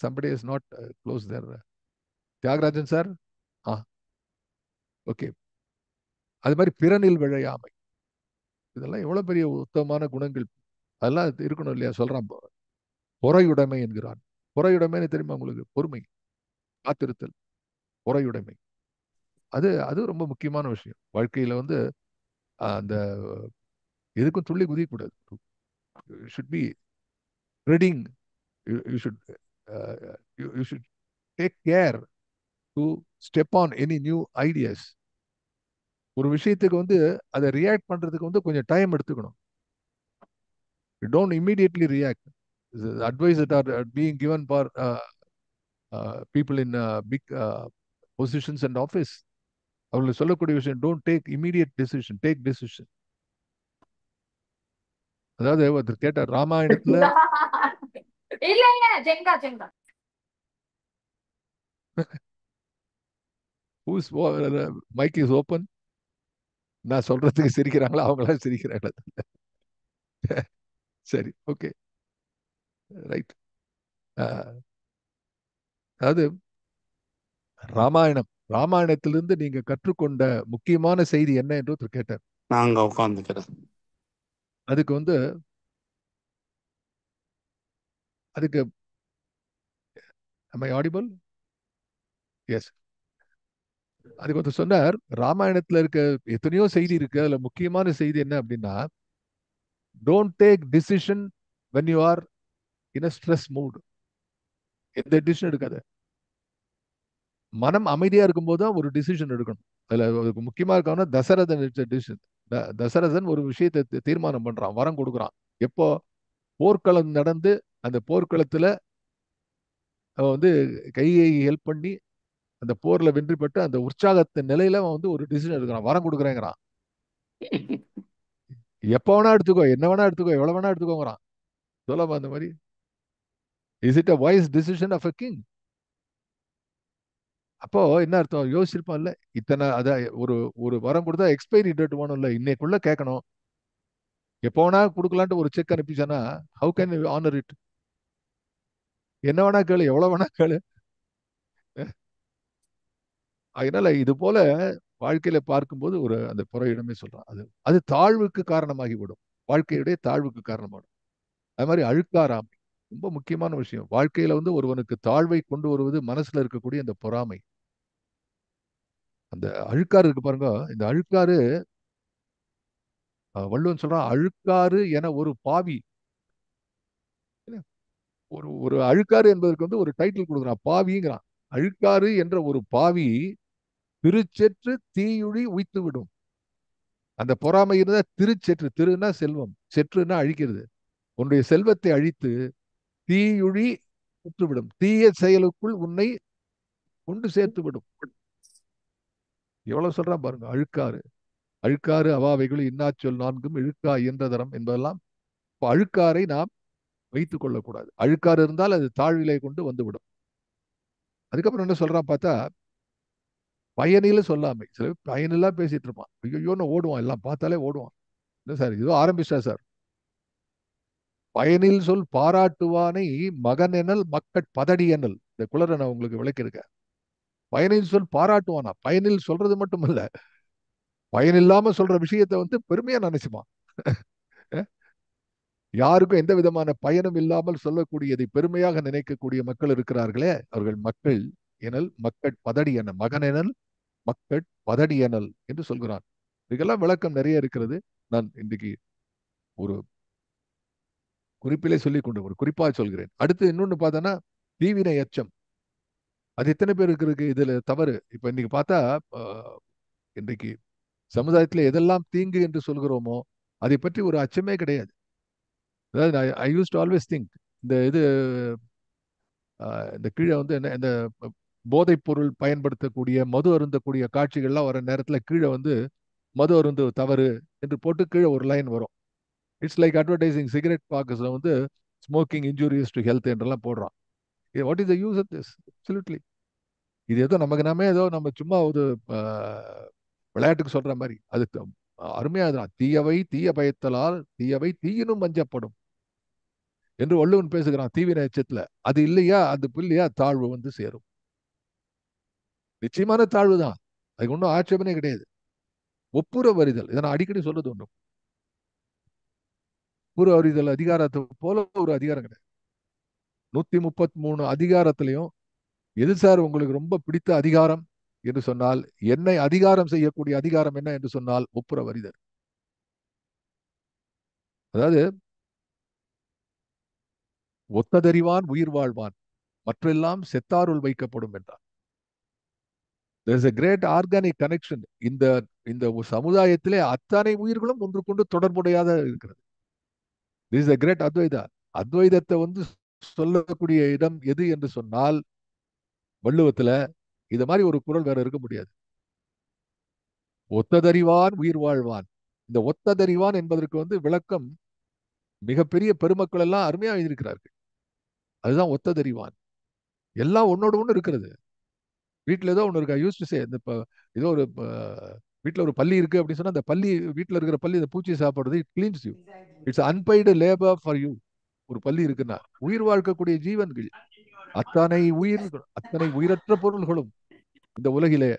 somebody is not close there. Thyagarajan sir, okay. அது மாதிரி பிறனில் விழையாமை, இதெல்லாம் எவ்வளவு பெரிய உத்தமமான குணங்கள். அதெல்லாம் இருக்கணும் இல்லையா? சொல்றான், பொறையுடைமை என்கிறான். பொறையுடைமைன்னு தெரியுமா உங்களுக்கு? பொறுமை, காத்திருத்தல், பொறையுடைமை. அது அது ரொம்ப முக்கியமான விஷயம் வாழ்க்கையில வந்து. அந்த எதுக்கும் துள்ளி குதிக்கக்கூடாது. Should be treading. You should you should take care to step on any new ideas. ஒரு விஷயத்துக்கு வந்து அதை ரியாக்ட் பண்றதுக்கு வந்து கொஞ்சம் டைம் எடுத்துக்கணும். You don't immediately react. The advice that are being given for people in big positions and office, அவங்களுக்கு சொல்லக்கூடிய விஷயம், don't take immediate decision, take decision. அதாவது ஒருத்தர் கேட்டார் ராமாயணத்துல, இல்ல இல்ல ஜெங்கா ஜெங்கா who's மைக் இஸ் ஓப்பன், நான் சொல்றதுக்கு சிரிக்கிறாங்களா அவங்களா சிரிக்கிறாங்களா? சரி, ஓகே, ரைட். அதாவது ராமாயணத்திலிருந்து நீங்க கற்றுக்கொண்ட முக்கியமான செய்தி என்ன என்று ஒருத்தர் கேட்டார். நாங்க உட்காந்துக்கிறேன். அதுக்கு am I audible? எஸ். அதுக்கு ஒருத்தர் சொன்னார், ராமாயணத்துல இருக்க எத்தனையோ செய்தி இருக்கு, அதுல முக்கியமான செய்தி என்ன அப்படின்னா, don't take decision when you are in a stress mood. எந்த டிசிஷன் எடுக்காத. மனம் அமைதியா இருக்கும்போது தான் ஒரு டிசிஷன் எடுக்கணும். அதுல முக்கியமா இருக்கணும் தசரதன் எடுத்த டிசிஷன். தசரதன் ஒரு விஷயத்தை தீர்மானம் பண்றான், வரம் கொடுக்குறான். எப்போ போர்க்களம் நடந்து அந்த போர்க்களத்துல அவன் வந்து கையை ஹெல்ப் பண்ணி அந்த போர்ல வெற்றி பெற்று அந்த உற்சாகத்தின் நிலையில அவன் வந்து ஒரு டிசிஷன் எடுக்கிறான், வரம் கொடுக்குறேங்கிறான். எப்ப வேணா எடுத்துக்கோ, என்ன வேணா எடுத்துக்கோ, எவ்வளவு வேணா எடுத்துக்கோங்கிறான். சொல்லமா அந்த மாதிரி? Is it a wise decision of a king? அப்போ என்ன அர்த்தம் யோசிச்சிருப்பான் இல்ல, இத்தனை அத ஒரு ஒரு வரம் கொடுத்தா எக்ஸ்பைரி டேட் வேணும் இல்ல, இன்னைக்குள்ள கேட்கணும். எப்போ வேணா கொடுக்கலான்ட்டு ஒரு செக் அனுப்பிச்சானா how can you honour it? என்ன வேணா கேளு, எவ்வளவு வேணா கேளு. அதனால இது போல வாழ்க்கையில பார்க்கும்போது ஒரு அந்த புறையிடமே சொல்றான், அது அது தாழ்வுக்கு காரணமாகிவிடும், வாழ்க்கையுடைய தாழ்வுக்கு காரணமாகும். அது மாதிரி அழுக்காராமை ரொம்ப முக்கியமான விஷயம். வாழ்க்கையில வந்து ஒருவனுக்கு தாழ்வை கொண்டு வருவது மனசுல இருக்கக்கூடிய அந்த பொறாமை, அந்த அழுக்காறு இருக்கு பாருங்க. இந்த அழுக்காறு, வள்ளுவன் சொல்றான், அழுக்காறு என ஒரு பாவி. ஒரு ஒரு அழுக்காறு என்பதற்கு வந்து ஒரு டைட்டில் கொடுக்குறான், பாவிங்கிறான். அழுக்காறு என்ற ஒரு பாவி திருச்செற்று தீயுழி உய்த்து விடும். அந்த பொறாமை இருந்தா திருச்செற்று, திருன்னா செல்வம், செற்றுன்னா அழிக்கிறது. உன்னுடைய செல்வத்தை அழித்து தீயுழி உற்றுவிடும், தீய செயலுக்குள் உன்னை கொண்டு சேர்த்து விடும். எவ்வளவு சொல்றான் பாருங்க. அழுக்காறு, அழுக்காறு அவாவைகள் இன்னாச்சொல் நான்கும் இழுக்கா இயன்றதரம் என்பதெல்லாம். அழுக்காரை நாம் வைத்துக் கொள்ளக்கூடாது. அழுக்காறு இருந்தால் அது தாழ்விலை கொண்டு வந்துவிடும். அதுக்கப்புறம் என்ன சொல்றான் பார்த்தா, பயனில சொல்லாமை. சில பேர் பயனில்லா பேசிட்டு இருப்பான், ஐயோன்னு ஓடுவான், எல்லாம் பார்த்தாலே ஓடுவான். இல்லை சார், இதோ ஆரம்பிச்சா சார். பயனில் சொல் பாராட்டுவானை மகன் எனல் மக்கட் பதடி எனல். இந்த குளரை நான் உங்களுக்கு விளக்கியிருக்கேன். பயனில் சொல் பாராட்டுவானா, பயனில் சொல்றது மட்டும் இல்ல, பயனில்லாம சொல்ற விஷயத்தை வந்து பெருமையா நினைச்சுப்பான். யாருக்கும் எந்த விதமான பயனும் இல்லாமல் சொல்லக்கூடியதை பெருமையாக நினைக்கக்கூடிய மக்கள் இருக்கிறார்களே, அவர்கள் மக்கள் எனல் மக்கட் பதடி என, மகன் எனல் மக்கட் பதடி எனல் என்று சொல்கிறான். இதுக்கெல்லாம் விளக்கம் நிறைய இருக்கிறது. நான் இன்றைக்கு ஒரு குறிப்பிலே சொல்லிக் கொண்டு ஒரு குறிப்பாக சொல்கிறேன். அடுத்து இன்னொன்னு பார்த்தோன்னா, தீவினை எச்சம். அது எத்தனை பேருக்கு இருக்கு இதுல தவறு? இப்ப இன்னைக்கு பார்த்தா இன்றைக்கு சமுதாயத்துல எதெல்லாம் தீங்கு என்று சொல்கிறோமோ அதை பற்றி ஒரு அச்சமே கிடையாது. அதாவது ஐ யூஸ் டு ஆல்வேஸ் திங்க், இந்த இது இந்த கீழே வந்து என்ன, இந்த போதைப் பொருள் பயன்படுத்தக்கூடிய மது அருந்தக்கூடிய காட்சிகள்லாம் வர நேரத்துல கீழே வந்து மது அருந்து தவறு என்று போட்டு கீழே ஒரு லைன் வரும். இட்ஸ் லைக் அட்வர்டைசிங் சிகரெட் பாக்கஸ்ல வந்து ஸ்மோக்கிங் இன்ஜூரியஸ் டு ஹெல்த் என்றெல்லாம் போடுறான். What is the use of this? Absolutely. இது ஏதோ நமக்கு நாமே ஏதோ நம்ம சும்மா ஒரு விளையாட்டுக்கு சொல்ற மாதிரி. அது அருமையா தான், தீயவை தீய பயத்தலால் தீயவை தீயினும் மஞ்சப்படும் என்று வள்ளுவன் பேசுகிறான் தீவிர எச்சத்துல. அது இல்லையா, அது இல்லையா தாழ்வு வந்து சேரும். நிச்சயமான தாழ்வு தான், அதுக்கு ஒன்றும் ஆட்சேபனே கிடையாது. ஒப்புர வரிதல், இதை நான் அடிக்கடி சொல்றது ஒன்றும், ஒப்புர வரிதல் அதிகாரத்தை போல ஒரு அதிகாரம் கிடையாது. 133 அதிகாரத்திலையும் எது சார் உங்களுக்கு ரொம்ப பிடித்த அதிகாரம் என்று சொன்னால், என்னை அதிகாரம் செய்யக்கூடிய அதிகாரம் என்ன என்று சொன்னால் ஒப்புர வரிதல். அதாவது ஒத்ததறிவான் உயிர் வாழ்வான், மற்றெல்லாம் செத்தாருள் வைக்கப்படும் என்றார். there is a great organic connection. இந்த இந்த சமுதாயத்திலே அத்தனை உயிர்களும் ஒன்றுக்கொண்டு தொடர்புடையதாக இருக்கிறது. This is a great Advaita. அத்வைதத்தை வந்து சொல்லக்கூடிய இடம் எது என்று சொன்னால் வள்ளுவத்துல இது மாதிரி ஒரு குறள் வேற இருக்க முடியாது. ஒத்ததறிவான் உயிர் வாழ்வான். இந்த ஒத்ததறிவான் என்பதற்கு வந்து விளக்கம் மிகப்பெரிய பெருமக்கள் எல்லாம் அருமையா எழுதியிருக்கிறார்கள். அதுதான் ஒத்ததறிவான். எல்லாம் ஒன்னோட ஒண்ணு இருக்கிறது. வீட்டுல ஏதோ ஒண்ணு இருக்கு. யூஸ் டு சே இந்த ஏதோ ஒரு வீட்டுல ஒரு பள்ளி இருக்கு அப்படின்னு சொன்னா அந்த பள்ளி வீட்டுல இருக்கிற பள்ளி இந்த பூச்சி சாப்பிடுறது it cleans you. It's unpaid labour for you. ஒரு பள்ளி இருக்குன்னா உயிர் வாழ்க்கக்கூடிய ஜீவன்கள் அத்தனை உயிர்கள் அத்தனை உயிரற்ற பொருள்களும் இந்த உலகிலே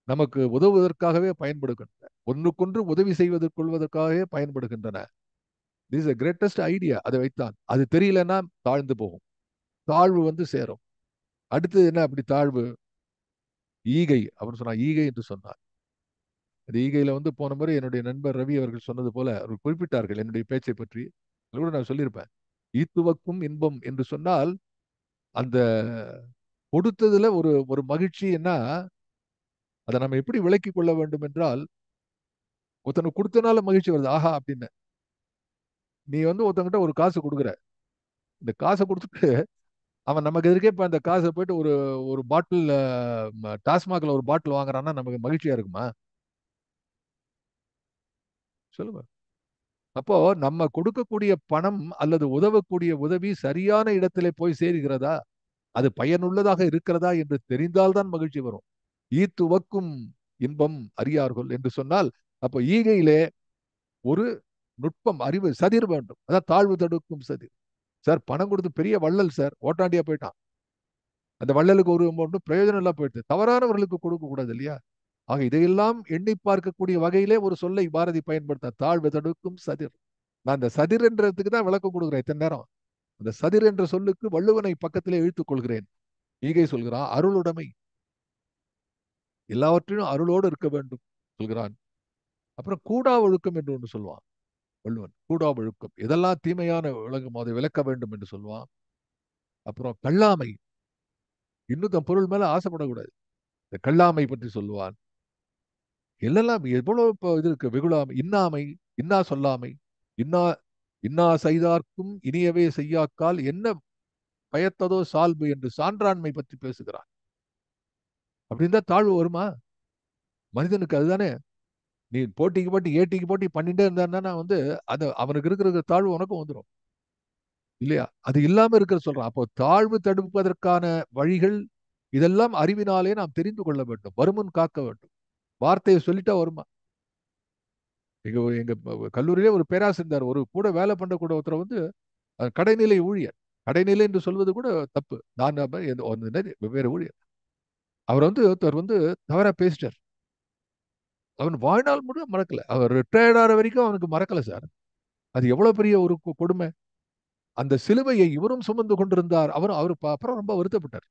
நமக்கு உதவுவதற்காகவே பயன்படுகின்றன. ஒன்றுக்கொன்று உதவி செய்வதற்கு கொள்வதற்காகவே பயன்படுகின்றன. This is greatest idea. அதை வைத்தான். அது தெரியலன்னா தாழ்ந்து போகும். தாழ்வு வந்து சேரும். அடுத்தது என்ன அப்படி தாழ்வு? ஈகை. அவர் சொன்னார் ஈகை என்று சொன்னார். அந்த ஈகையில வந்து போன முறை என்னுடைய நண்பர் ரவி அவர்கள் சொன்னது போல அவர் குறிப்பிட்டார்கள் என்னுடைய பேச்சை பற்றி. அது கூட நான் சொல்லியிருப்பேன். ஈத்துவக்கும் இன்பம் என்று சொன்னால் அந்த கொடுத்ததுல ஒரு ஒரு மகிழ்ச்சி என்ன, அதை நம்ம எப்படி விளக்கிக் கொள்ள வேண்டும் என்றால், ஒருத்தனுக்கு கொடுத்தனால மகிழ்ச்சி வருது ஆஹா அப்படின்னு. நீ வந்து ஒருத்தங்கிட்ட ஒரு காசு கொடுக்குற, இந்த காசை கொடுத்துட்டு அவன் நமக்கு எதிர்க்கே இப்ப அந்த காசை போயிட்டு ஒரு ஒரு பாட்டில் டாஸ்மாக்ல ஒரு பாட்டில் வாங்குறான்னா நமக்கு மகிழ்ச்சியா இருக்குமா? சொல்லுங்க. அப்போ நம்ம கொடுக்கக்கூடிய பணம் அல்லது உதவக்கூடிய உதவி சரியான இடத்திலே போய் சேருகிறதா, அது பயனுள்ளதாக இருக்கிறதா என்று தெரிந்தால்தான் மகிழ்ச்சி வரும். ஈத்துவக்கும் இன்பம் அறியார்கள் என்று சொன்னால் அப்போ ஈகையிலே ஒரு நுட்பம் அறிவு சதிர் வேண்டும். அதான் தாழ்வு தடுக்கும் சதிர். சார் பணம் கொடுத்து பெரிய வள்ளல் சார் ஓட்டாண்டியா போயிட்டான். அந்த வள்ளலுக்கு ஒரு ஒன்றும் பிரயோஜனம் எல்லாம் போயிடுது. தவறானவர்களுக்கு கொடுக்க கூடாது இல்லையா? ஆக இதையெல்லாம் எண்ணி பார்க்கக்கூடிய வகையிலே ஒரு சொல்லை பாரதி பயன்படுத்த தாழ்வு தடுக்கும் சதிர். நான் அந்த சதிர் என்றதுக்கு தான் விளக்கம் கொடுக்குறேன் இத்தனை நேரம். அந்த சதிர் என்ற சொல்லுக்கு வள்ளுவனை பக்கத்திலே இழுத்துக் கொள்கிறேன். ஈகை சொல்கிறான் அருளுடைமை, எல்லாவற்றிலும் அருளோடு இருக்க வேண்டும் சொல்கிறான். அப்புறம் கூடா ஒழுக்கம் என்று ஒன்று சொல்லுவான் வள்ளுவன். கூடா ஒழுக்கம் எதெல்லாம் தீமையான உலகம் அதை விளக்க வேண்டும் என்று சொல்லுவான். அப்புறம் கல்லாமை, இன்னும் தன் பொருள் மேல ஆசைப்படக்கூடாது. இந்த கல்லாமை பற்றி சொல்லுவான். எல்லாம் எவ்வளவு இது இருக்கு. வெகுளாமை, இன்னாமை, இன்னா சொல்லாமை, இன்னா இன்னா செய்தார்க்கும் இனியவே செய்யாக்கால் என்ன பயத்ததோ சால்பு என்று சான்றாண்மை பற்றி பேசுகிறான். அப்படின்னு தான் தாழ்வு வருமா? மனிதனுக்கு அதுதானே. நீ போட்டிக்கு போட்டி ஏட்டிக்கு போட்டி பண்ணிட்டே இருந்தான்னா வந்து அது அவனுக்கு இருக்கிற தாழ்வு உனக்கும் வந்துடும் இல்லையா? அது இல்லாம இருக்கிற சொல்றான். அப்போ தாழ்வு தடுப்பதற்கான வழிகள் இதெல்லாம் அறிவினாலே நாம் தெரிந்து கொள்ள வேண்டும். வருமுன் காக்க வேண்டும். வார்த்தையை சொல்லிட்டா வருமா? எங்க எங்க கல்லூரியிலே ஒரு பேராசிரியர் இருந்தார். ஒரு கூட வேலை பண்ணக்கூட ஒருத்தர் வந்து கடைநிலை ஊழியர். கடைநிலை என்று சொல்வது கூட தப்பு. நான் வெவ்வேறு ஊழியர். அவர் வந்து ஒருத்தர் வந்து தவறா பேசிட்டார். அவன் வாழ்நாள் முழுவதும் மறக்கல. அவர் ரிட்டையர்ட் ஆகிற வரைக்கும் அவனுக்கு மறக்கல சார். அது எவ்வளவு பெரிய ஒரு கொடுமை. அந்த சிலுவையை இவரும் சுமந்து கொண்டிருந்தார். அவர் அப்புறம் ரொம்ப வருத்தப்பட்டார்.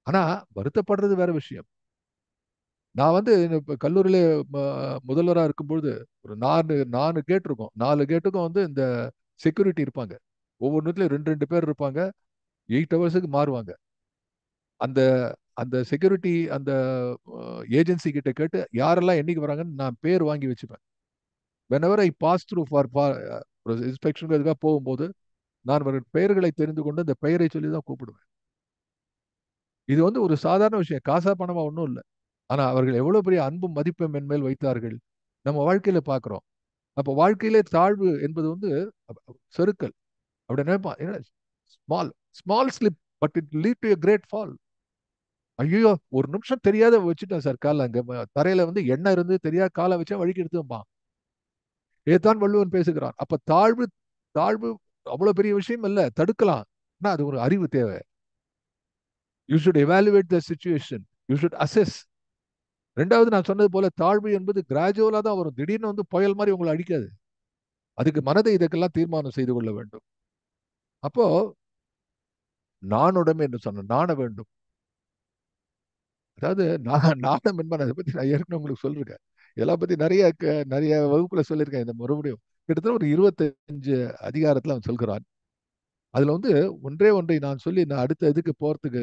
ஆனா வருத்தப்படுறது வேற விஷயம். நான் வந்து கல்லூரியில முதல்வராக இருக்கும்பொழுது ஒரு நாலு கேட் இருக்கும். 4 கேட்டுக்கும் வந்து இந்த செக்யூரிட்டி இருப்பாங்க. ஒவ்வொன்றுலயும் ரெண்டு ரெண்டு பேர் இருப்பாங்க. 8 ஹவர்ஸுக்கு மாறுவாங்க. அந்த அந்த செக்யூரிட்டி அந்த ஏஜென்சி கிட்ட கேட்டு யாரெல்லாம் என்னைக்கு வராங்கன்னு நான் பேர் வாங்கி வச்சுப்பேன். whenever I pass through for இன்ஸ்பெக்ஷனுக்காக போகும்போது நான் பெயர்களை தெரிந்து கொண்டு அந்த பெயரை சொல்லி தான் கூப்பிடுவேன். இது வந்து ஒரு சாதாரண விஷயம். காசா பணமா ஒன்றும் இல்லை. ஆனா அவர்கள் எவ்வளவு பெரிய அன்பும் மதிப்பும் மென்மேல் வைத்தார்கள் நம்ம வாழ்க்கையில பாக்குறோம். அப்ப வாழ்க்கையிலே தாழ்வு என்பது வந்து செருக்கல். அப்படி நினைப்பான். Small small slip but it lead to great fall. ஐயோ ஒரு நிமிஷம் தெரியாத வச்சுட்டேன் சார் கால அங்க தரையில வந்து எண்ணெய் இருந்து தெரியாத காலை வச்சா வழிக்கு எடுத்துப்பான். இதைத்தான் வள்ளுவன் பேசுகிறான். அப்ப தாழ்வு தாழ்வு அவ்வளவு பெரிய விஷயம் இல்ல, தடுக்கலாம். ஆனா அது ஒரு அறிவு தேவை. You should evaluate the situation, you should assess. ரெண்டாவது நான் சொன்னது போல தாழ்வு என்பது கிராஜுவலா தான் வரும். திடீர்னு வந்து புயல் மாதிரி உங்களை அடிக்காது. அதுக்கு மனதை இதற்கெல்லாம் தீர்மானம் செய்து கொள்ள வேண்டும். அப்போ நாணுடைமை என்று சொன்ன நாண வேண்டும். அதாவது நாணம் என்பது அதை பத்தி நான் ஏற்கனவே உங்களுக்கு சொல்லிருக்கேன். இதெல்லாம் பத்தி நிறைய வகுப்புல சொல்லியிருக்கேன். இந்த மறுபடியும் கிட்டத்தட்ட ஒரு 25 அதிகாரத்துல அவன் சொல்கிறான். அதுல வந்து ஒன்றே ஒன்றை நான் சொல்லி நான் அடுத்த இதுக்கு போறதுக்கு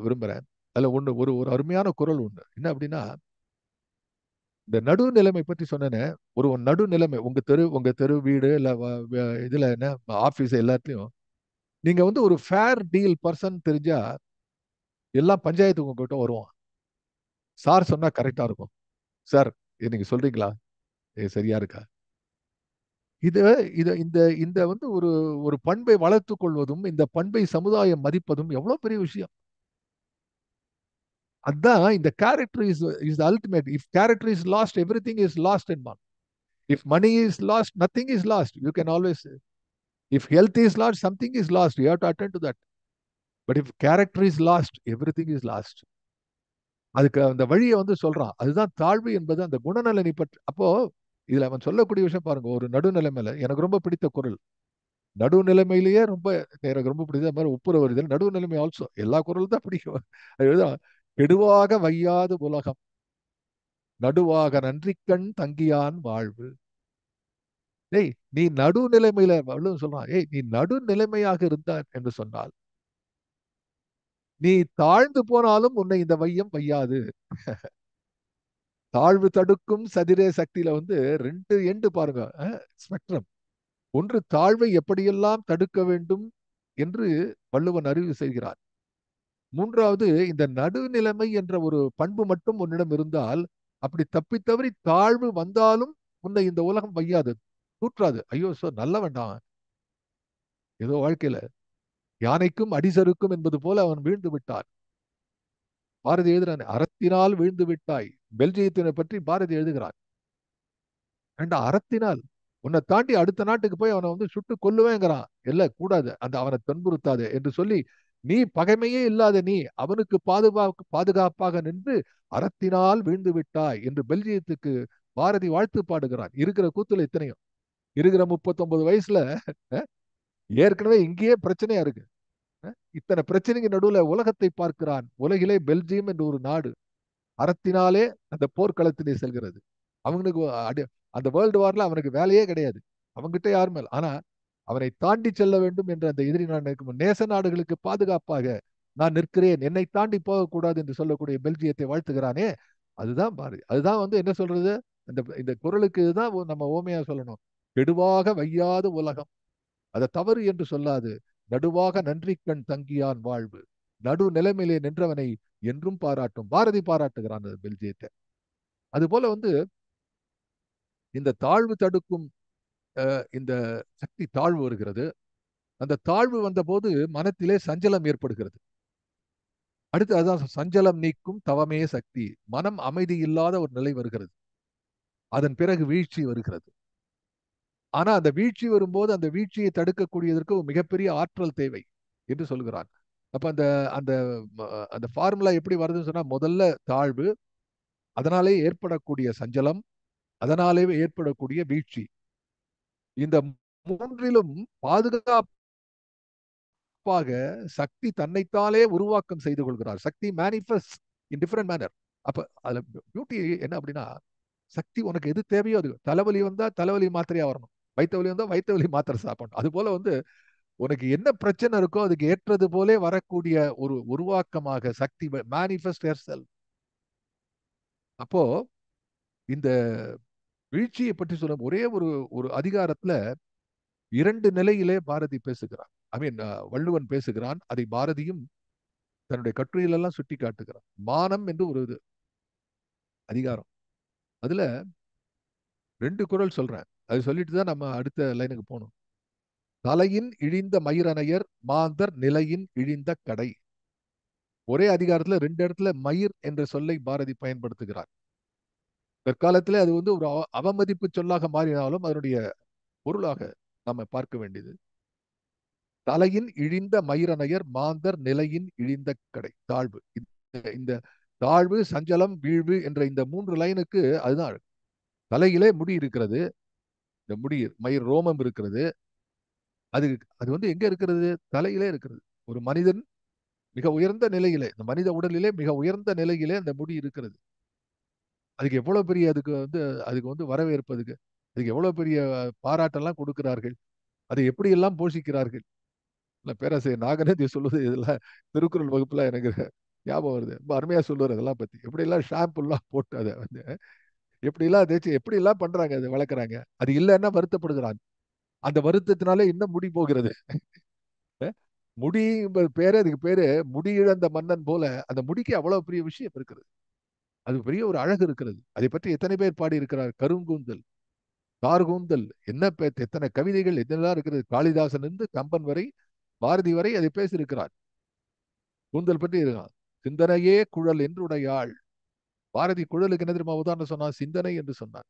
விரும்புறேன். அதுல ஒண்ணு ஒரு ஒரு அருமையான குறள் உண்டு. என்ன அப்படின்னா, இந்த நடுநிலைமை பற்றி சொன்னேனே, ஒரு நடுநிலைமை உங்க தெரு வீடு இல்ல இதுல என்ன ஆபீஸ் எல்லாத்தையும் நீங்க வந்து ஒரு ஃபேர் டீல் பர்சன் தெரிஞ்சா எல்லாம் பஞ்சாயத்து உங்ககிட்ட வருவான். சார் சொன்னா கரெக்டா இருக்கும். சார் இது நீங்க சொல்றீங்களா? இது சரியா இருக்கா? இது இது இந்த இந்த வந்து ஒரு ஒரு பண்பை வளர்த்துக் கொள்வதும் இந்த பண்பை சமுதாயம் மதிப்பதும் எவ்வளவு பெரிய விஷயம். அதான் இந்த character is ultimate. If character is lost everything is lost in one. If money is lost nothing is lost. You can always. If health is lost something is lost. You have to attend to that. But if character is lost everything is lost. அதுக்கு அந்த வழியை வந்து சொல்றான். அதுதான் தாழ்வு என்பது அந்த குணநலனை பற்றி. அப்போ இதுல அவன் சொல்லக்கூடிய விஷயம் பாருங்க. ஒரு நடுநிலைமையில எனக்கு ரொம்ப பிடித்த குரல். நடுநிலைமையிலேயே ரொம்ப எனக்கு ரொம்ப பிடிச்ச மாதிரி ஒப்புரவு வருதல் நடுநிலைமை ஆல்சோ எல்லா குரலும் தான் பிடிக்கும். அதுதான் கெடுவாக வையாது உலகம் நடுவாக நன்றிக்கண் தங்கியான் வாழ்வு. ஏய் நீ நடுநிலைமையில வள்ளுவன் சொல்றான். ஏய் நீ நடுநிலைமையாக இருந்தான் என்று சொன்னால் நீ தாழ்ந்து போனாலும் உன்னை இந்த வையம் வையாது. தாழ்வு தடுக்கும் சதிரே சக்தியில வந்து ரெண்டு எண்டு பாருங்க. ஸ்பெக்ட்ரம். ஒன்று தாழ்வை எப்படியெல்லாம் தடுக்க வேண்டும் என்று வள்ளுவன் அறிவு செய்கிறார். மூன்றாவது இந்த நடுநிலைமை என்ற ஒரு பண்பு மட்டும் உன்னிடம் இருந்தால் அப்படி தப்பி தவறி தாழ்வு வந்தாலும் உன்னை இந்த உலகம் வையாது, தூற்றாது. ஐயோ சார் நல்ல வேண்டாம், ஏதோ வாழ்க்கையில யானைக்கும் அடிசருக்கும் என்பது போல அவன் வீழ்ந்து விட்டான். பாரதி எழுதுறான், அறத்தினால் வீழ்ந்து விட்டாய். பெல்ஜியத்தினை பற்றி பாரதி எழுதுகிறான். ஏண்டா அறத்தினால் உன்னை தாண்டி அடுத்த நாட்டுக்கு போய் அவனை வந்து சுட்டு கொல்லுவேங்கிறான். இல்ல கூடாது, அந்த அவனை துன்புறுத்தாது என்று சொல்லி நீ பகைமையே இல்லாத நீ அவனுக்கு பாதுகாப்பாக நின்று அறத்தினால் வீழ்ந்து விட்டாய் என்று பெல்ஜியத்துக்கு பாரதி வாழ்த்து பாடுகிறான். இருக்கிற கூத்துல இத்தனையும் இருக்கிற 39 வயசுல ஏற்கனவே இங்கேயே பிரச்சனையா இருக்கு. இத்தனை பிரச்சனைக்கு நடுவுல உலகத்தை பார்க்கிறான். உலகிலே பெல்ஜியம் என்று ஒரு நாடு அறத்தினாலே அந்த போர்க்களத்திலே செல்கிறது. அவனுக்கு அந்த வேர்ல்டு வார்ல அவனுக்கு வேலையே கிடையாது. அவன்கிட்ட யாரும் மேல். ஆனா அவனை தாண்டி செல்ல வேண்டும் என்ற அந்த எதிரி நாடு நேச நாடுகளுக்கு பாதுகாப்பாக நான் நிற்கிறேன், என்னை தாண்டி போகக்கூடாது என்று சொல்லக்கூடிய பெல்ஜியத்தை வாழ்த்துகிறானே. அதுதான் பாரு. அதுதான் வந்து என்ன சொல்றது, இந்த இந்த குரலுக்கு தான் நம்ம ஓமையா சொல்லணும். கெடுவாக வையாத உலகம், அதை தவறு என்று சொல்லாது. நடுவாக நன்றிக்கண் தங்கியான் வாழ்வு. நடு நிலைமையிலே நின்றவனை என்றும் பாராட்டும். பாரதி பாராட்டுகிறான் பெல்ஜியத்தை. அது போல வந்து இந்த தாழ்வு தடுக்கும் இந்த சக்தி தாழ்வு வருகிறது. அந்த தாழ்வு வந்த போது மனத்திலே சஞ்சலம் ஏற்படுகிறது. அடுத்து அதான் சஞ்சலம் நீக்கும் தவமே சக்தி. மனம் அமைதி இல்லாத ஒரு நிலை வருகிறது. அதன் பிறகு வீழ்ச்சி வருகிறது. ஆனா அந்த வீழ்ச்சி வரும்போது அந்த வீழ்ச்சியை தடுக்கக்கூடியதற்கு ஒரு மிகப்பெரிய ஆற்றல் தேவை என்று சொல்கிறான். அப்ப அந்த அந்த அந்த ஃபார்முலா எப்படி வருதுன்னு சொன்னா, முதல்ல தாழ்வு, அதனாலே ஏற்படக்கூடிய சஞ்சலம், அதனாலே ஏற்படக்கூடிய வீழ்ச்சி. இந்த மூன்றிலும் பாதுகாப்பாக சக்தி தன்னைத்தாலே உருவாக்கம் செய்து கொள்கிறார். சக்தி மேனிஃபெஸ்ட் இன் டிஃபரெண்ட் மேனர். அப்ப அதுல பியூட்டி என்ன அப்படின்னா, சக்தி உனக்கு எது தேவையோ அது. தலைவலி வந்தா தலைவலி மாத்திரையா வரணும், வயிற்று வலி வந்தா வயிற்று வலி மாத்திரை சாப்பிடணும். அது போல வந்து உனக்கு என்ன பிரச்சனை இருக்கோ அதுக்கு ஏற்றது போலே வரக்கூடிய ஒரு உருவாக்கமாக சக்தி மேனிஃபெஸ்ட் ஹெர் செல்ஃப். அப்போ இந்த வீழ்ச்சியை பற்றி சொல்ல ஒரே ஒரு ஒரு அதிகாரத்துல இரண்டு நிலையிலே பாரதி பேசுகிறான். ஐ மீன் வள்ளுவன் பேசுகிறான். அதை பாரதியும் தன்னுடைய கட்டுரையிலெல்லாம் சுட்டி காட்டுகிறான். மானம் என்று ஒரு இது அதிகாரம். அதுல ரெண்டு குறள் சொல்றேன். அது சொல்லிட்டு தான் நம்ம அடுத்த லைனுக்கு போகணும். தலையின் இழிந்த மயிரனையர் மாந்தர் நிலையின் இழிந்த கடை. ஒரே அதிகாரத்துல ரெண்டு இடத்துல மயிர் என்ற சொல்லை பாரதி பயன்படுத்துகிறார். பிற்காலத்திலே அது வந்து ஒரு அவமதிப்பு சொல்லாக மாறினாலும் அதனுடைய பொருளாக நம்ம பார்க்க வேண்டியது. தலையின் இழிந்த மயிரனையர் மாந்தர் நிலையின் இழிந்த கடை. தாழ்வு. இந்த தாழ்வு, சஞ்சலம், வீழ்வு என்ற இந்த மூன்று லைனுக்கு அதுதான். தலையிலே முடி இருக்கிறது. இந்த முடி மயிர் ரோமம் இருக்கிறது. அது அது வந்து எங்க இருக்கிறது? தலையிலே இருக்கிறது. ஒரு மனிதன் மிக உயர்ந்த நிலையிலே, இந்த மனித உடலிலே மிக உயர்ந்த நிலையிலே அந்த முடி இருக்கிறது. அதுக்கு எவ்வளவு பெரிய அதுக்கு வந்து வரவேற்பதுக்கு அதுக்கு எவ்வளவு பெரிய பாராட்டெல்லாம் கொடுக்கிறார்கள். அதை எப்படியெல்லாம் போஷிக்கிறார்கள். பேராசிரியர் நாகநந்தி சொல்லுவது இதெல்லாம் திருக்குறள் வகுப்புல எனக்கு ஞாபகம் வருது. ரொம்ப அருமையா சொல்லுவார் அதெல்லாம் பத்தி. எப்படியெல்லாம் ஷாம்புலாம் போட்டு அதை வந்து எப்படி எல்லாம் தேய்ச்சி எப்படி எல்லாம் பண்றாங்க, அதை வளர்க்குறாங்க. அது இல்லைன்னா வருத்தப்படுகிறான். அந்த வருத்தத்தினாலே இன்னும் முடி போகிறது. அஹ் முடி என்பது பேரு, அதுக்கு பேரு முடி இழந்த மன்னன் போல. அந்த முடிக்கு அவ்வளவு பெரிய விஷயம் இருக்கிறது. அது பெரிய ஒரு அழகு இருக்கிறது. அதை பற்றி எத்தனை பேர் பாடி இருக்கிறார். கருங்கூந்தல், கார்கூந்தல், என்ன எத்தனை கவிதைகள் என்னெல்லாம் இருக்கிறது. காளிதாசன் இருந்து கம்பன் வரை, பாரதி வரை அதை பேசியிருக்கிறார். கூந்தல் பற்றி இருக்கான். சிந்தனையே குழல் என்று உடையாள். பாரதி குழலுக்கு என்ன தெரியுமா உதாரணம் சொன்னான்? சிந்தனை என்று சொன்னான்.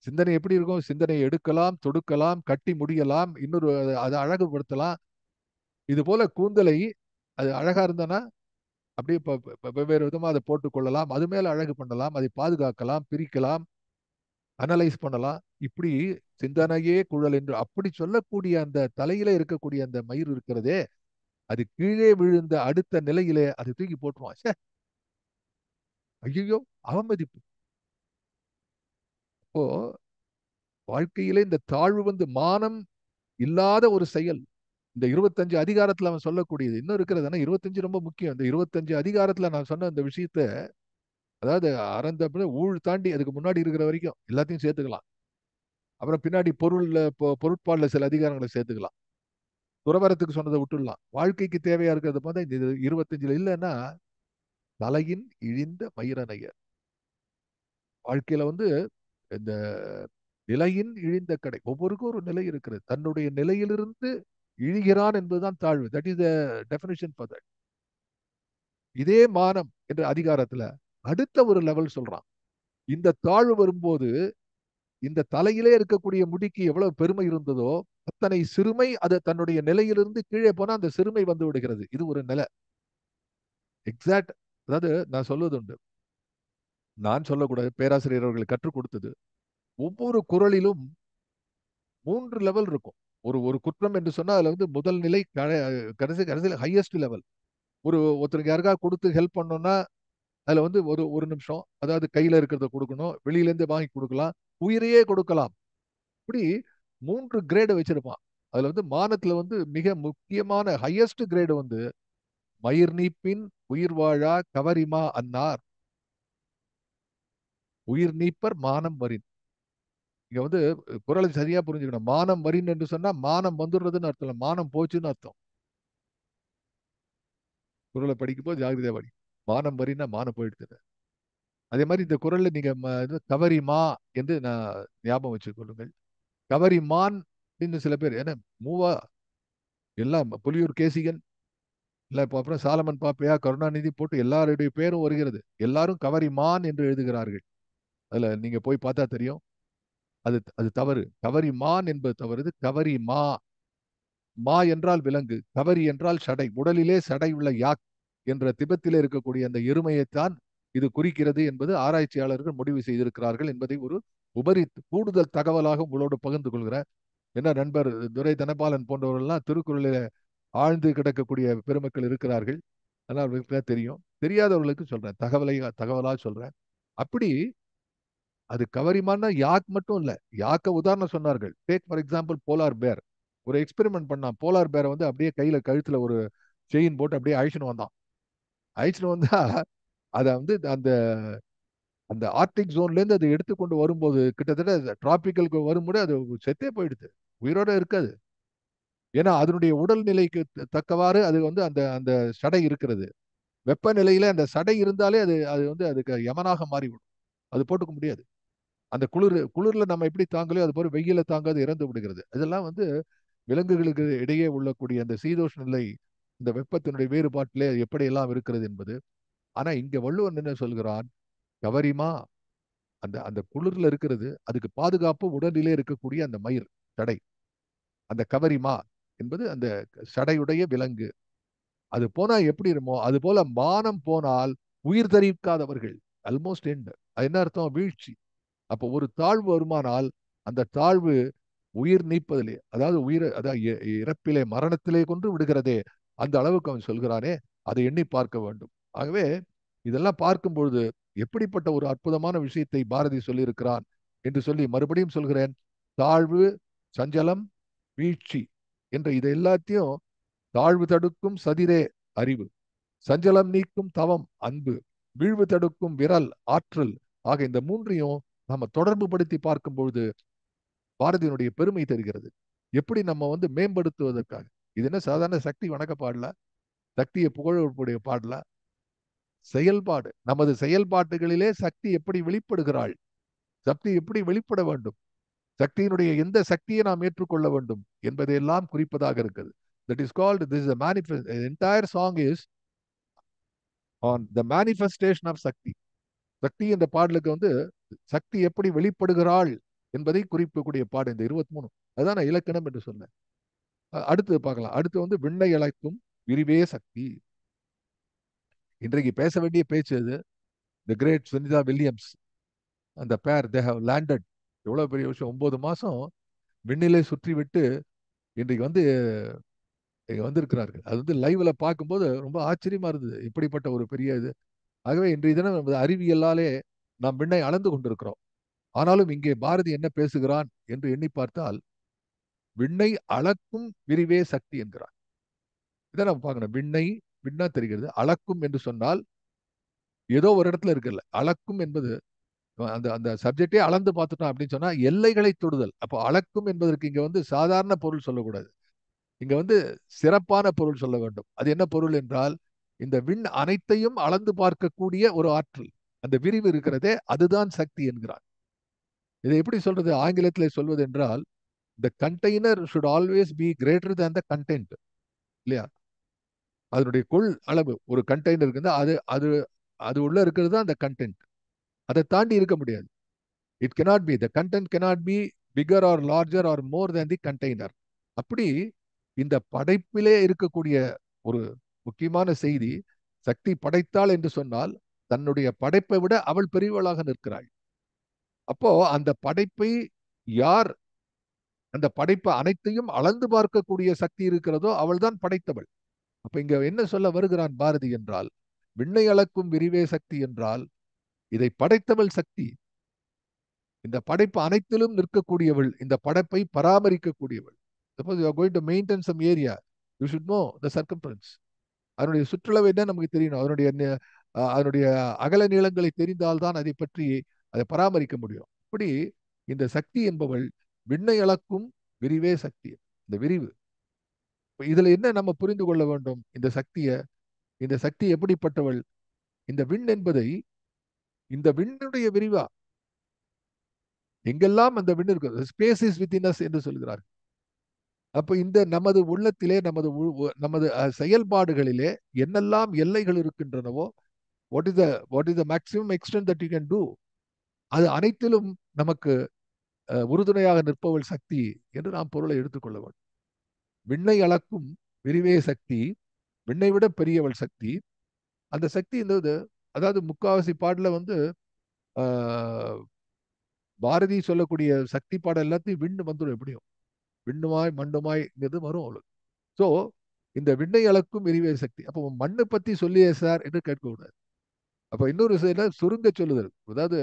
சிந்தனை எப்படி இருக்கும்? சிந்தனையை எடுக்கலாம், தொடுக்கலாம், கட்டி முடியலாம், இன்னொரு அதை அழகுபடுத்தலாம். இது போல கூந்தலை அது அழகா இருந்தானா அப்படியே வெவ்வேறு விதமா அதை போட்டுக் கொள்ளலாம். அது மேல அழகு பண்ணலாம், அதை பாதுகாக்கலாம், பிரிக்கலாம், அனலைஸ் பண்ணலாம். இப்படி சிந்தனையே குழல் என்று அப்படி சொல்லக்கூடிய அந்த தலையில இருக்கக்கூடிய அந்த மயிர் இருக்கிறதே, அது கீழே விழுந்த அடுத்த நிலையிலே அதை தூக்கி போட்டுருவான். ச்சே, ஐயோ, அவமதிப்பு. அப்போ வாழ்க்கையிலே இந்த தாழ்வு வந்து மானம் இல்லாத ஒரு செயல். இந்த 25 அதிகாரத்துல அவன் சொல்லக்கூடியது இன்னும் இருக்கிறது. ஆனா 25 ரொம்ப முக்கியம். இந்த 25 அதிகாரத்துல நான் சொன்ன இந்த விஷயத்த, அதாவது அறந்த ஊழ் தாண்டி அதுக்கு முன்னாடி இருக்கிற வரைக்கும் எல்லாத்தையும் சேர்த்துக்கலாம். அப்புறம் பின்னாடி பொருட்பாடுல சில அதிகாரங்களை சேர்த்துக்கலாம். துறவரத்துக்கு சொன்னதை விட்டுடலாம். வாழ்க்கைக்கு தேவையா இருக்கிறது பார்த்தா இந்த 25 இல்லைன்னா தலையின் இழிந்த மயிரனையர். வாழ்க்கையில வந்து இந்த நிலையின் இழிந்த கடை, ஒவ்வொருக்கும் ஒரு நிலை இருக்கிறது. தன்னுடைய நிலையிலிருந்து இழிகிறான் என்பதுதான் தாழ்வு. That is the definition for that. இதே மானம் என்ற அதிகாரத்துல அடுத்த ஒரு லெவல் சொல்றான். இந்த தாழ்வு வரும்போது இந்த தலையிலே இருக்கக்கூடிய முடிக்கு எவ்வளவு பெருமை இருந்ததோ அத்தனை சிறுமை அது தன்னுடைய நிலையிலிருந்து கீழே போனா அந்த சிறுமை வந்து விடுகிறது. இது ஒரு நிலை. எக்ஸாக்ட். அதாவது நான் சொல்வது உண்டு, நான் சொல்லக்கூடாது, பேராசிரியர் அவர்கள் கற்றுக் கொடுத்தது. ஒவ்வொரு குறளிலும் 3 லெவல் இருக்கும். ஒரு ஒரு குற்றம் என்று சொன்னா அதுல வந்து முதல் நிலை, கடைசியில் ஹையஸ்ட் லெவல். ஒருத்தருக்கு யாருக்கா கொடுத்து ஹெல்ப் பண்ணோம்னா அதுல வந்து ஒரு ஒரு நிமிஷம், அதாவது கையில இருக்கிறத கொடுக்கணும், வெளியில இருந்து வாங்கி கொடுக்கலாம், உயிரையே கொடுக்கலாம். இப்படி 3 கிரேடு வச்சிருப்பான். அதுல வந்து மானத்துல வந்து மிக முக்கியமான ஹையஸ்ட் கிரேடு வந்து மயிர் நீப்பின் உயிர் வாழா கவரிமா அன்னார், உயிர் நீப்பர் மானம் வரின். இங்க வந்து குறளை சரியா புரிஞ்சுக்கணும். மானம் வரின் என்று சொன்னா மானம் வந்துடுறதுன்னு அர்த்தம் இல்லை, மானம் போச்சுன்னு அர்த்தம். குறளை படிக்கும் போது ஜாகிரதையா படி. மானம் வரின்னா மானம் போயிடுது. அதே மாதிரி இந்த குறள்ல நீங்க கவரிமா என்று நான் ஞாபகம் வச்சுக் கொள்ளுங்கள். கவரிமான் அப்படின்னு சில பேர், ஏன்னா மூவா எல்லாம் புலியூர் கேசிகன், இல்ல இப்போ அப்புறம் சாலமன் பாப்பையா, கருணாநிதி போட்டு எல்லாருடைய பேரும் வருகிறது. எல்லாரும் கவரிமான் என்று எழுதுகிறார்கள். அதுல நீங்க போய் பார்த்தா தெரியும். அது அது தவறு. கவரிமான் என்பது தவறு. கவரிமா. மா என்றால் விலங்கு, கவரி என்றால் சடை, உடலிலே சடை உள்ள யாக் என்ற திபெத்திலே இருக்கக்கூடிய அந்த எருமையைத்தான் இது குறிக்கிறது என்பது ஆராய்ச்சியாளர்கள் முடிவு செய்திருக்கிறார்கள் என்பதை ஒரு உபரி கூடுதல் தகவலாக உங்களோடு பகிர்ந்து கொள்கிறேன். என்ன நண்பர் துரை தனபாலன் போன்றவர்கள்லாம் திருக்குறளில் ஆழ்ந்து கிடக்கக்கூடிய பெருமக்கள் இருக்கிறார்கள். அதனால் அவர்களுக்கு தெரியும். தெரியாதவர்களுக்கு சொல்றேன், தகவலா சொல்றேன். அப்படி அது கவரிமான்னா யாக் மட்டும் இல்ல. யாக்க உதாரணம் சொன்னார்கள். டேக் ஃபார் எக்ஸாம்பிள் போலார் பேர். ஒரு எக்ஸ்பெரிமெண்ட் பண்ணான். போலார் பேரை வந்து அப்படியே கையில கழுத்துல ஒரு செயின் போட்டு அப்படியே அழிச்சுன்னு வந்தான். அழிச்சுன்னு வந்தா அதை வந்து அந்த அந்த ஆர்டிக் ஜோன்ல இருந்து அதை எடுத்துக்கொண்டு வரும்போது கிட்டத்தட்ட டிராபிக்கலுக்கு வரும்போது அது செத்தே போயிடுது. உயிரோட இருக்காது. ஏன்னா அதனுடைய உடல்நிலைக்கு தக்கவாறு அது வந்து அந்த அந்த சடை இருக்கிறது. வெப்பநிலையில அந்த சடை இருந்தாலே அது அது வந்து அதுக்கு யமனாக மாறிவிடும். அது போட்டுக்க முடியாது. அந்த குளிர்ல நம்ம எப்படி தாங்கலையோ அது போல வெயில தாங்காது இறந்து விடுகிறது. இதெல்லாம் வந்து விலங்குகளுக்கு இடையே உள்ளக்கூடிய அந்த சீதோஷ்ண நிலை, இந்த வெப்பத்தினுடைய வேறுபாட்டிலே எப்படி எல்லாம் இருக்கிறது என்பது. ஆனா இங்க வள்ளுவன் என்ன சொல்கிறான்? கவரிமா, அந்த அந்த குளிர்ல இருக்கிறது, அதுக்கு பாதுகாப்பு உடலிலே இருக்கக்கூடிய அந்த மயிர் சடை, அந்த கவரிமா என்பது அந்த சடையுடைய விலங்கு. அது போனா எப்படி இருக்குமோ அது போல மானம் போனால் உயிர் தரிக்காதவர்கள், ஆல்மோஸ்ட் எண்ட். அது என்ன அர்த்தம்? வீழ்ச்சி. அப்போ ஒரு தாழ்வு வருமானால் அந்த தாழ்வு உயிர் நீப்பதிலே, அதாவது உயிர், அதாவது இறப்பிலே மரணத்திலே கொண்டு விடுகிறதே, அந்த அளவுக்கு அவன் சொல்கிறானே, அதை எண்ணி பார்க்க வேண்டும். ஆகவே இதெல்லாம் பார்க்கும் பொழுது எப்படிப்பட்ட ஒரு அற்புதமான விஷயத்தை பாரதி சொல்லியிருக்கிறான் என்று சொல்லி மறுபடியும் சொல்கிறேன். தாழ்வு, சஞ்சலம், வீழ்ச்சி என்ற இதை எல்லாத்தையும், தாழ்வு தடுக்கும் சதிரே அறிவு, சஞ்சலம் நீக்கும் தவம் அன்பு, வீழ்வு தடுக்கும் விரல் ஆற்றல், ஆக இந்த மூன்றையும் நம்ம தொடர்பு படுத்தி பார்க்கும் பொழுது பாரதியினுடைய பெருமை தெரிகிறது. எப்படி நம்ம வந்து மேம்படுத்துவதற்காக. இது என்ன சாதாரண சக்தி வணக்க பாடல, சக்தியை புகழக்கூடிய பாடல, செயல்பாடு. நமது செயல்பாட்டுகளிலே சக்தி எப்படி வெளிப்படுகிறாள், சக்தி எப்படி வெளிப்பட வேண்டும், சக்தியினுடைய எந்த சக்தியை நாம் ஏற்றுக்கொள்ள வேண்டும் என்பதையெல்லாம் குறிப்பதாக இருக்குது. That is called, this is a manifest, the entire song is on the manifestation of சக்தி. சக்தி என்ற பாடலுக்கு வந்து சக்தி எப்படி வெளிப்படுகிறாள் என்பதை குறிக்கக்கூடிய பாடு இந்த 23. அதுதான் நான் இலக்கணம் என்று சொன்னேன். அடுத்து பார்க்கலாம். அடுத்து வந்து விண்ணை அழைக்கும் விரிவே சக்தி. இன்றைக்கு பேச வேண்டிய பேச்சு அது. தி கிரேட் சுனிதா வில்லியம்ஸ், அந்த பேர் தே ஹவ் லேண்டட். எவ்வளவு பெரிய விஷயம். 9 மாசம் விண்ணிலே சுற்றி விட்டு இன்றைக்கு வந்து இங்க வந்திருக்கிறார்கள். அது வந்து லைவ்ல பார்க்கும்போது ரொம்ப ஆச்சரியமா இருந்தது. இப்படிப்பட்ட ஒரு பெரிய இது. ஆகவே இன்றைய தினம் நமது அறிவியலாலே நாம் விண்ணை அளந்து கொண்டிருக்கிறோம். ஆனாலும் இங்கே பாரதி என்ன பேசுகிறான் என்று எண்ணி பார்த்தால், விண்ணை அளக்கும் விரிவே சக்தி என்கிறார். இதை நம்ம பார்க்கணும். விண்ணை, விண்ணா தெரிகிறது. அளக்கும் என்று சொன்னால் ஏதோ ஒரு இடத்துல இருக்குல்ல. அளக்கும் என்பது அந்த அந்த சப்ஜெக்டே அளந்து பார்த்துட்டோம் அப்படின்னு சொன்னா எல்லைகளை தொடுதல். அப்போ அளக்கும் என்பதற்கு இங்க வந்து சாதாரண பொருள் சொல்லக்கூடாது. இங்க வந்து சிறப்பான பொருள் சொல்ல வேண்டும். அது என்ன பொருள் என்றால், இந்த விண் அனைத்தையும் அளந்து பார்க்கக்கூடிய ஒரு ஆற்றல், அந்த விரிவு இருக்கிறதே, அதுதான் சக்தி என்கிறார். இதை எப்படி சொல்றது ஆங்கிலத்தில் சொல்வது என்றால், the container should always be greater than the content. இல்லையா? அதனுடைய கொள் அளவு ஒரு கண்டெய்னர் இருக்குன்னா அது அது அது உள்ள இருக்கிறது தான் அந்த கண்டென்ட். அதை தாண்டி இருக்க முடியாது. It cannot be, the content cannot be bigger or larger or more than the container. அப்படி இந்த படைப்பிலே இருக்கக்கூடிய ஒரு முக்கியமான செய்தி, சக்தி படைத்தாள் என்று சொன்னால் தன்னுடைய படைப்பை விட அவள் பெரியவளாக நிற்கிறாள். அப்போ அந்த படைப்பை யார், அந்த படைப்பை அனைத்தையும் அளந்து பார்க்கக்கூடிய சக்தி இருக்கிறதோ அவள் தான் படைத்தவள். அப்ப இங்க என்ன சொல்ல வருகிறான் பாரதி என்றால், விண்ணை அளக்கும் விரிவே சக்தி என்றால் இதை படைத்தவள் சக்தி. இந்த படைப்பு அனைத்திலும் நிற்கக்கூடியவள், இந்த படைப்பை பராமரிக்கக்கூடியவள். Suppose you are going to maintain some area, you should know the circumference. அதனுடைய சுற்றளவு என்ன நமக்கு தெரியணும். அதனுடைய அகல நீளங்களை தெரிந்தால்தான் அதை பற்றி அதை பராமரிக்க முடியும். இப்படி இந்த சக்தி என்பவள் விண்ணை அளக்கும் விரிவே சக்தி. இந்த விரிவு, இதுல என்ன நம்ம புரிந்து கொள்ள வேண்டும் இந்த சக்தியை. இந்த சக்தி எப்படிப்பட்டவள்? இந்த விண் என்பதை, இந்த விண்ணுடைய விரிவா எங்கெல்லாம் அந்த விண் இருக்கு, ஸ்பேஸ் இஸ் வித்தின் அஸ் என்று சொல்கிறார். அப்ப இந்த நமது உள்ளத்திலே, நமது செயல்பாடுகளிலே என்னெல்லாம் எல்லைகள் இருக்கின்றனவோ, what is the maximum extent that you can do, அது அனைத்திலும் நமக்கு உறுதுணையாக நிற்பவள் சக்தி என்று நாம் பொருளை எடுத்துக்கொள்ள வேண்டும். விண்ணை அளக்கும் விரிவே சக்தி, விண்ணை விட பெரியவள் சக்தி. அந்த சக்தி இருந்தது. அதாவது முக்காவாசி பாடல வந்து பாரதி சொல்லக்கூடிய சக்தி பாடல் எல்லாத்தையும் விண்ணு வந்துடும். எப்படியும் விண்ணுமாய் மண்ணுமாய்ங்கிறது வரும் அவளுக்கு. ஸோ இந்த விண்ணை அளக்கும் விரிவே சக்தி. அப்போ மண்ணை பத்தி சொல்லியே சார் என்று கேட்கக்கூடாது. அப்ப இன்னொரு சுருங்க சொல்லுதல். அதாவது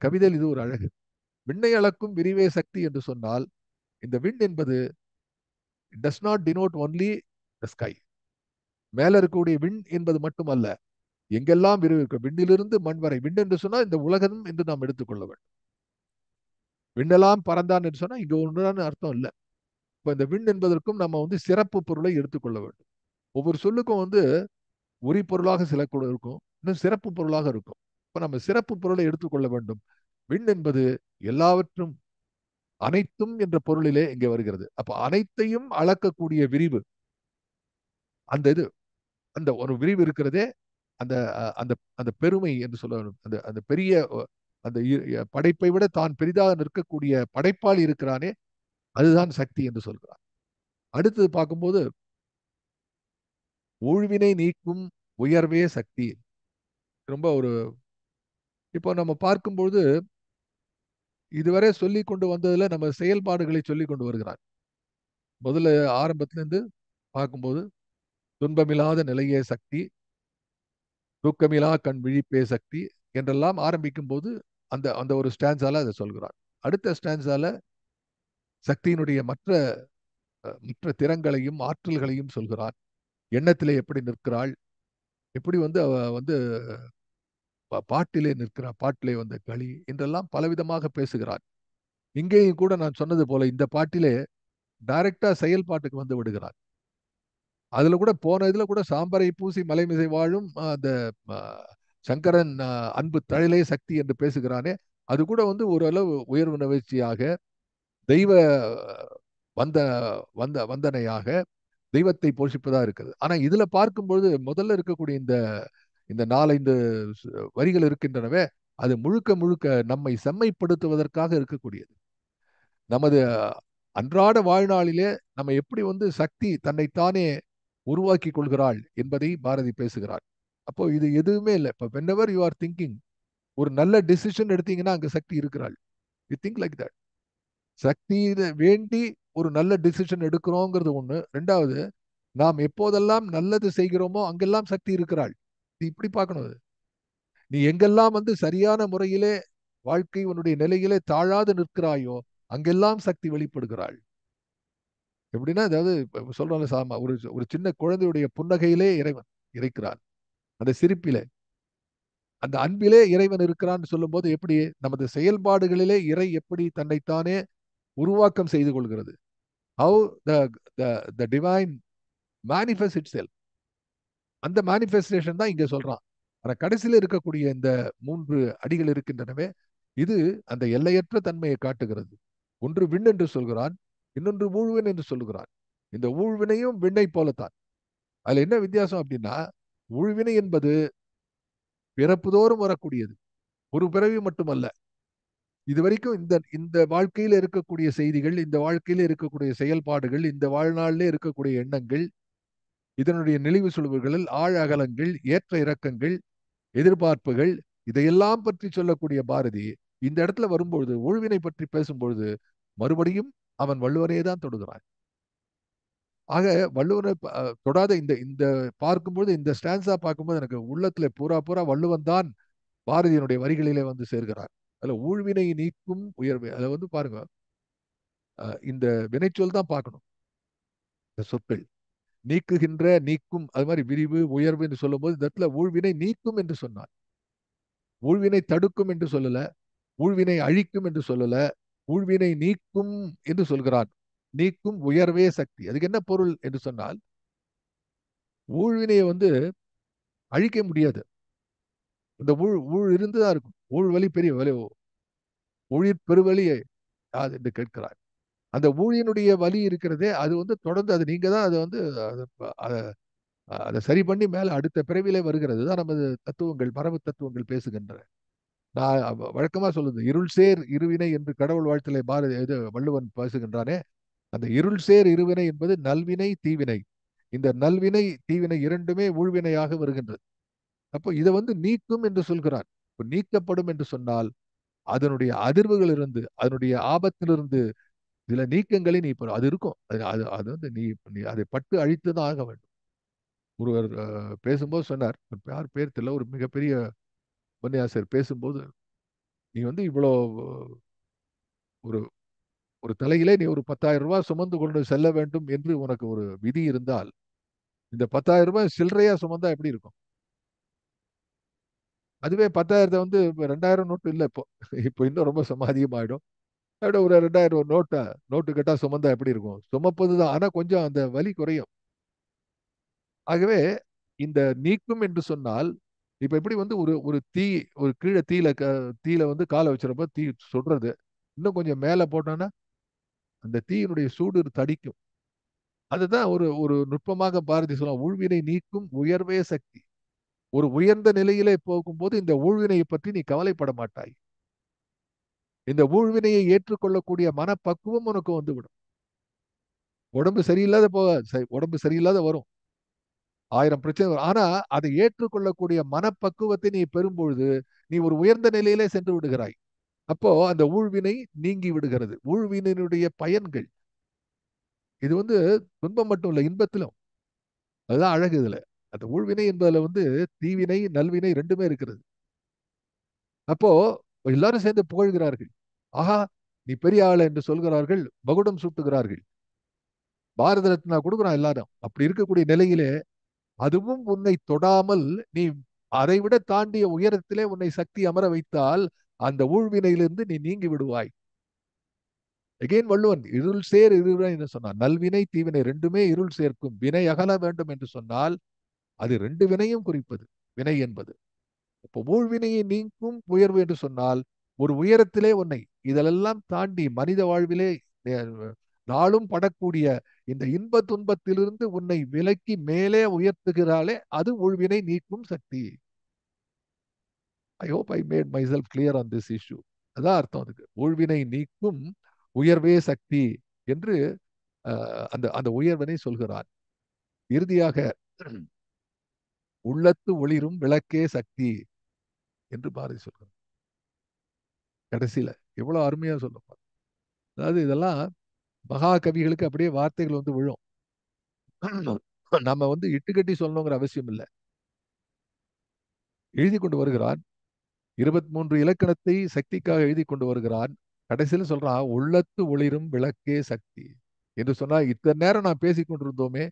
கவிதையில் இது ஒரு அழகு. விண்ணை அளக்கும் விரிவே சக்தி என்று சொன்னால், இந்த விண் என்பது does not denote only the sky. மேல இருக்கக்கூடிய விண் என்பது மட்டுமல்ல, எங்கெல்லாம் விரிவு இருக்கு, விண்ணிலிருந்து மண் வரை. விண் என்று சொன்னால் இந்த உலகம் என்று நாம் எடுத்துக்கொள்ள வேண்டும். விண்ணெல்லாம் பறந்தான் என்று சொன்னா இங்க ஒன்றுதான் அர்த்தம் இல்லை. இப்ப இந்த விண் என்பதற்கும் நம்ம வந்து சிறப்பு பொருளை எடுத்துக்கொள்ள வேண்டும். ஒவ்வொரு சொல்லுக்கும் வந்து உரி பொருளாக சில கூட இருக்கும், இன்னும் சிறப்பு பொருளாக இருக்கும். இப்ப நம்ம சிறப்பு பொருளை எடுத்துக்கொள்ள வேண்டும். விண் என்பது எல்லாவற்றும் அனைத்தும் என்ற பொருளிலே இங்கே வருகிறது. அப்ப அனைத்தையும் அளக்கக்கூடிய விரிவு, அந்த இது, அந்த ஒரு விரிவு இருக்கிறதே, அந்த அந்த அந்த பெருமை என்று சொல்ல வேண்டும். அந்த அந்த பெரிய அந்த படைப்பை விட தான் பெரிதாக நிற்கக்கூடிய படைப்பாளி இருக்கிறானே, அதுதான் சக்தி என்று சொல்கிறார். அடுத்தது பார்க்கும்போது, ஊழ்வினை நீக்கும் உயர்வே சக்தி. ரொம்ப ஒரு, இப்போ நம்ம பார்க்கும்பொழுது இதுவரை சொல்லி கொண்டு வந்ததுல நம்ம செயல்பாடுகளை சொல்லி கொண்டு வருகிறார். முதல்ல ஆரம்பத்திலிருந்து பார்க்கும்போது, துன்பமில்லாத நிலையே சக்தி, தூக்கமிலா கண் விழிப்பே சக்தி என்றெல்லாம் ஆரம்பிக்கும் போது அந்த அந்த ஒரு ஸ்டான்ஸால அதை சொல்கிறார். அடுத்த ஸ்டான்ஸால சக்தியினுடைய மற்ற மற்ற திறங்களையும் ஆற்றல்களையும் சொல்கிறார். எண்ணத்திலே எப்படி நிற்கிறாள், எப்படி வந்து அவ வந்து பாட்டிலே நிற்கிறான், பாட்டிலே வந்த களி என்றெல்லாம் பலவிதமாக பேசுகிறான். இங்கேயும் கூட நான் சொன்னது போல இந்த பாட்டிலே டைரக்டா செயல்பாட்டுக்கு வந்து விடுகிறான். அதுல கூட போன இதுல கூட சாம்பரை பூசி மலைமிசை வாழும் அந்த சங்கரன் அன்பு தழிலே சக்தி என்று பேசுகிறானே, அது கூட வந்து ஓரளவு உயர்வு நிகழ்ச்சியாக தெய்வ வந்த வந்த வந்தனையாக தெய்வத்தை போஷிப்பதா இருக்குது. ஆனா இதுல பார்க்கும்பொழுது முதல்ல இருக்கக்கூடிய இந்த இந்த 4, 5 வரிகள் இருக்கின்றனவே, அது முழுக்க முழுக்க நம்மை செம்மைப்படுத்துவதற்காக இருக்கக்கூடியது. நமது அன்றாட வாழ்நாளிலே நம்ம எப்படி வந்து சக்தி தன்னைத்தானே உருவாக்கி கொள்கிறாள் என்பதை பாரதி பேசுகிறார். அப்போ இது எதுவுமே இல்லை. இப்போ whenever you are thinking, ஒரு நல்ல டிசிஷன் எடுத்தீங்கன்னா அங்க சக்தி இருக்கிறாள். You think like that. Shakti வேண்டி ஒரு நல்ல டிசிஷன் எடுக்கிறோங்கிறது ஒண்ணு. ரெண்டாவது, நாம் எப்போதெல்லாம் நல்லது செய்கிறோமோ அங்கெல்லாம் சக்தி இருக்கிறாள். நீ இப்படி பார்க்கணும் அது. நீ எங்கெல்லாம் வந்து சரியான முறையிலே வாழ்க்கை உன்னுடைய நிலையிலே தாழாது நிற்கிறாயோ அங்கெல்லாம் சக்தி வெளிப்படுகிறாள். எப்படின்னா, அதாவது சொல்றோம்ல சாமா, ஒரு ஒரு சின்ன குழந்தையுடைய புன்னகையிலே இறைவன் இருக்கிறான். அந்த சிரிப்பிலே, அந்த அன்பிலே இறைவன் இருக்கிறான்னு சொல்லும்போது எப்படி நமது செயல்பாடுகளிலே இறை எப்படி தன்னைத்தானே உருவாக்கம் செய்து கொள்கிறது. How the divine manifest it self. அந்த மேனிஃபெஸ்டேஷன் தான் இங்க சொல்றான். ஆனா கடைசியில் இருக்கக்கூடிய இந்த 3 அடிகள் இருக்கின்றனவே, இது அந்த எல்லையற்ற தன்மையை காட்டுகிறது. ஒன்று விண் என்று சொல்கிறான், இன்னொன்று ஊழ்வின் என்று சொல்லுகிறான். இந்த ஊழ்வினையும் விண்ணை போலத்தான். அதுல என்ன வித்தியாசம் அப்படின்னா, ஊழ்வினை என்பது பிறப்புதோறும் வரக்கூடியது, ஒரு பிறவி மட்டுமல்ல. இதுவரைக்கும் இந்த இந்த வாழ்க்கையில இருக்கக்கூடிய செய்திகள், இந்த வாழ்க்கையில இருக்கக்கூடிய செயல்பாடுகள், இந்த வாழ்நாளிலே இருக்கக்கூடிய எண்ணங்கள், இதனுடைய நெளிவு சுழிவுகள், ஆழ அகலங்கள், ஏற்ற இறக்கங்கள், எதிர்பார்ப்புகள், இதையெல்லாம் பற்றி சொல்லக்கூடிய பாரதி இந்த இடத்துல வரும்பொழுது, ஊழ்வினை பற்றி பேசும்பொழுது மறுபடியும் அவன் வள்ளுவரையே தான் தொடுகிறான். ஆக வள்ளுவரை தொடாத இந்த இந்த பார்க்கும்போது, இந்த ஸ்டான்ஸா பார்க்கும்போது எனக்கு உள்ளத்துல பூரா பூரா வள்ளுவன் தான் பாரதியினுடைய வரிகளிலே வந்து சேர்கிறார். அதுல ஊழ்வினை நீக்கும் உயர்வு, அதை வந்து பாருங்க, இந்த வினைச்சொல் தான் பார்க்கணும். இந்த சொற்கள் நீக்குகின்ற, நீக்கும், அது மாதிரி விரிவு உயர்வு என்று சொல்லும் போது இந்த இடத்துல ஊழ்வினை நீக்கும் என்று சொன்னார். ஊழ்வினை தடுக்கும் என்று சொல்லல, ஊழ்வினை அழிக்கும் என்று சொல்லல, ஊழ்வினை நீக்கும் என்று சொல்கிறான். நீக்கும் உயர்வே சக்தி. அதுக்கு என்ன பொருள் என்று சொன்னால், ஊழ்வினையை வந்து அழிக்க முடியாது. இந்த ஊழ் ஊழ் இருந்துதான் இருக்கும். ஊழ் வலி பெரிய வலி, ஊழிற் பெருவலியை யாது என்று கேட்கிறார். அந்த ஊழியனுடைய வலி இருக்கிறதே, அது வந்து தொடர்ந்து அது நீங்க தான் அதை வந்து அதை அதை சரி பண்ணி மேல அடுத்த பிறவிலே வருகிறது தான் நமது தத்துவங்கள், மரபு தத்துவங்கள் பேசுகின்றன. நான் வழக்கமா சொல்லுது, இருள் சேர் இருவினை என்று கடவுள் வாழ்த்திலே பாரதி இது வள்ளுவன் பேசுகின்றானே, அந்த இருள் சேர் இருவினை என்பது நல்வினை தீவினை. இந்த நல்வினை தீவினை இரண்டுமே ஊழ்வினையாக வருகின்றது. அப்போ இதை வந்து நீக்கும் என்று சொல்கிறான். இப்போ நீக்கப்படும் என்று சொன்னால் அதனுடைய அதிர்வுகள் இருந்து, அதனுடைய ஆபத்திலிருந்து சில நீக்கங்களை நீ அது இருக்கும். அது அது அது வந்து நீ நீ அதை பட்டு அழித்து தான் ஆக வேண்டும். ஒருவர் பேசும்போது சொன்னார், யார் பேர் தெரியல, ஒரு மிகப்பெரிய உபன்யாசர் பேசும்போது, நீ வந்து இவ்வளோ ஒரு ஒரு தலையிலே நீ ஒரு 10,000 ரூபாய் சுமந்து கொண்டு செல்ல வேண்டும் என்று உனக்கு ஒரு விதி இருந்தால், இந்த 10,000 ரூபாய் சில்லறையா சுமந்தா எப்படி இருக்கும்? அதுவே 10,000 வந்து 2,000 நோட்டு இல்லை இப்போ. இப்போ இன்னும் ரொம்ப அதிகமாயிடும். அதோட ஒரு 2,000 நோட்டு கட்டா சுமந்தா எப்படி இருக்கும்? சுமப்பது தான், ஆனா கொஞ்சம் அந்த வலி குறையும். ஆகவே இந்த நீக்கும் என்று சொன்னால், இப்ப எப்படி வந்து ஒரு ஒரு தீ, ஒரு கீழே தீயில வந்து காலை வச்சிருப்ப தீ சுடுறது, இன்னும் கொஞ்சம் மேல போட்டோம்னா அந்த தீயினுடைய சூடு தடிக்கும். அதுதான் ஒரு ஒரு நுட்பமாக பாரதி சொல்லலாம், ஊழ்வினை நீக்கும் உயர்வே சக்தி. ஒரு உயர்ந்த நிலையிலே போகும்போது இந்த ஊழ்வினையை பற்றி நீ கவலைப்பட மாட்டாய். இந்த ஊழ்வினையை ஏற்றுக்கொள்ளக்கூடிய மனப்பக்குவம் உனக்கு வந்துவிடும். உடம்பு சரியில்லாத உடம்பு சரியில்லாத வரும், 1000 பிரச்சனை வரும். ஆனா அதை ஏற்றுக்கொள்ளக்கூடிய மனப்பக்குவத்தை நீ பெறும்பொழுது நீ ஒரு உயர்ந்த நிலையிலே சென்று விடுகிறாய். அப்போ அந்த ஊழ்வினை நீங்கி விடுகிறது. ஊழ்வினையினுடைய பயன்கள் இது வந்து துன்பம் மட்டும் இல்லை, இன்பத்திலும். அதுதான் அழகு இதுல. அந்த ஊழ்வினை என்பதுல வந்து தீவினை நல்வினை ரெண்டுமே இருக்கிறது. அப்போ எல்லாரும் சேர்ந்து புகழ்கிறார்கள். ஆஹா, நீ பெரிய ஆள் என்று சொல்கிறார்கள், மகுடம் சூட்டுகிறார்கள், பாரத ரத்னா கொடுக்குறான் எல்லாரும். அப்படி இருக்கக்கூடிய நிலையிலே அதுவும் உன்னை தொடாமல் நீ அதை விட தாண்டிய உயரத்திலே உன்னை சக்தி அமர வைத்தால் அந்த ஊழ்வினையிலிருந்து நீ நீங்கி விடுவாய். எகெயின் வள்ளுவன் இருள் சேர் இருவினை என்று சொன்னான். நல்வினை தீவினை ரெண்டுமே இருள் சேர்க்கும். வினை அகல வேண்டும் என்று சொன்னால் அது ரெண்டு வினையும் குறிப்பது வினை என்பது. இப்போ ஊழ்வினையை நீக்கும் உயர்வு என்று சொன்னால் ஒரு உயரத்திலே உன்னை இதெல்லாம் தாண்டி மனித வாழ்விலே நாளும் படக்கூடிய இந்த இன்ப துன்பத்திலிருந்து உன்னை விலக்கி மேலே உயர்த்துகிறாளே அது ஊழ்வினை நீக்கும் Shakti. I hope I made myself clear on this issue. அதான் அர்த்தம் அதுக்கு. ஊழ்வினை நீக்கும் உயர்வே சக்தி என்று அந்த அந்த உயர்வினை சொல்கிறான். இறுதியாக உள்ளத்து ஒளிரும் விளக்கே சக்தி என்று பாரதி சொல்கிறார். கடைசியில எவ்வளவு அருமையா சொல்லப்பா. அதாவது இதெல்லாம் மகா கவிகளுக்கு அப்படியே வார்த்தைகள் வந்து விழும். நம்ம வந்து இட்டுக்கட்டி சொல்லணுங்கிற அவசியம் இல்லை. எழுதி கொண்டு வருகிறான். 23 இலக்கணத்தை சக்திக்காக எழுதி கொண்டு வருகிறான். கடைசியில் சொல்றான் உள்ளத்து ஒளிரும் விளக்கே சக்தி என்று சொன்னா இத்தனை நேரம் நாம் பேசிக் கொண்டிருந்தோமே,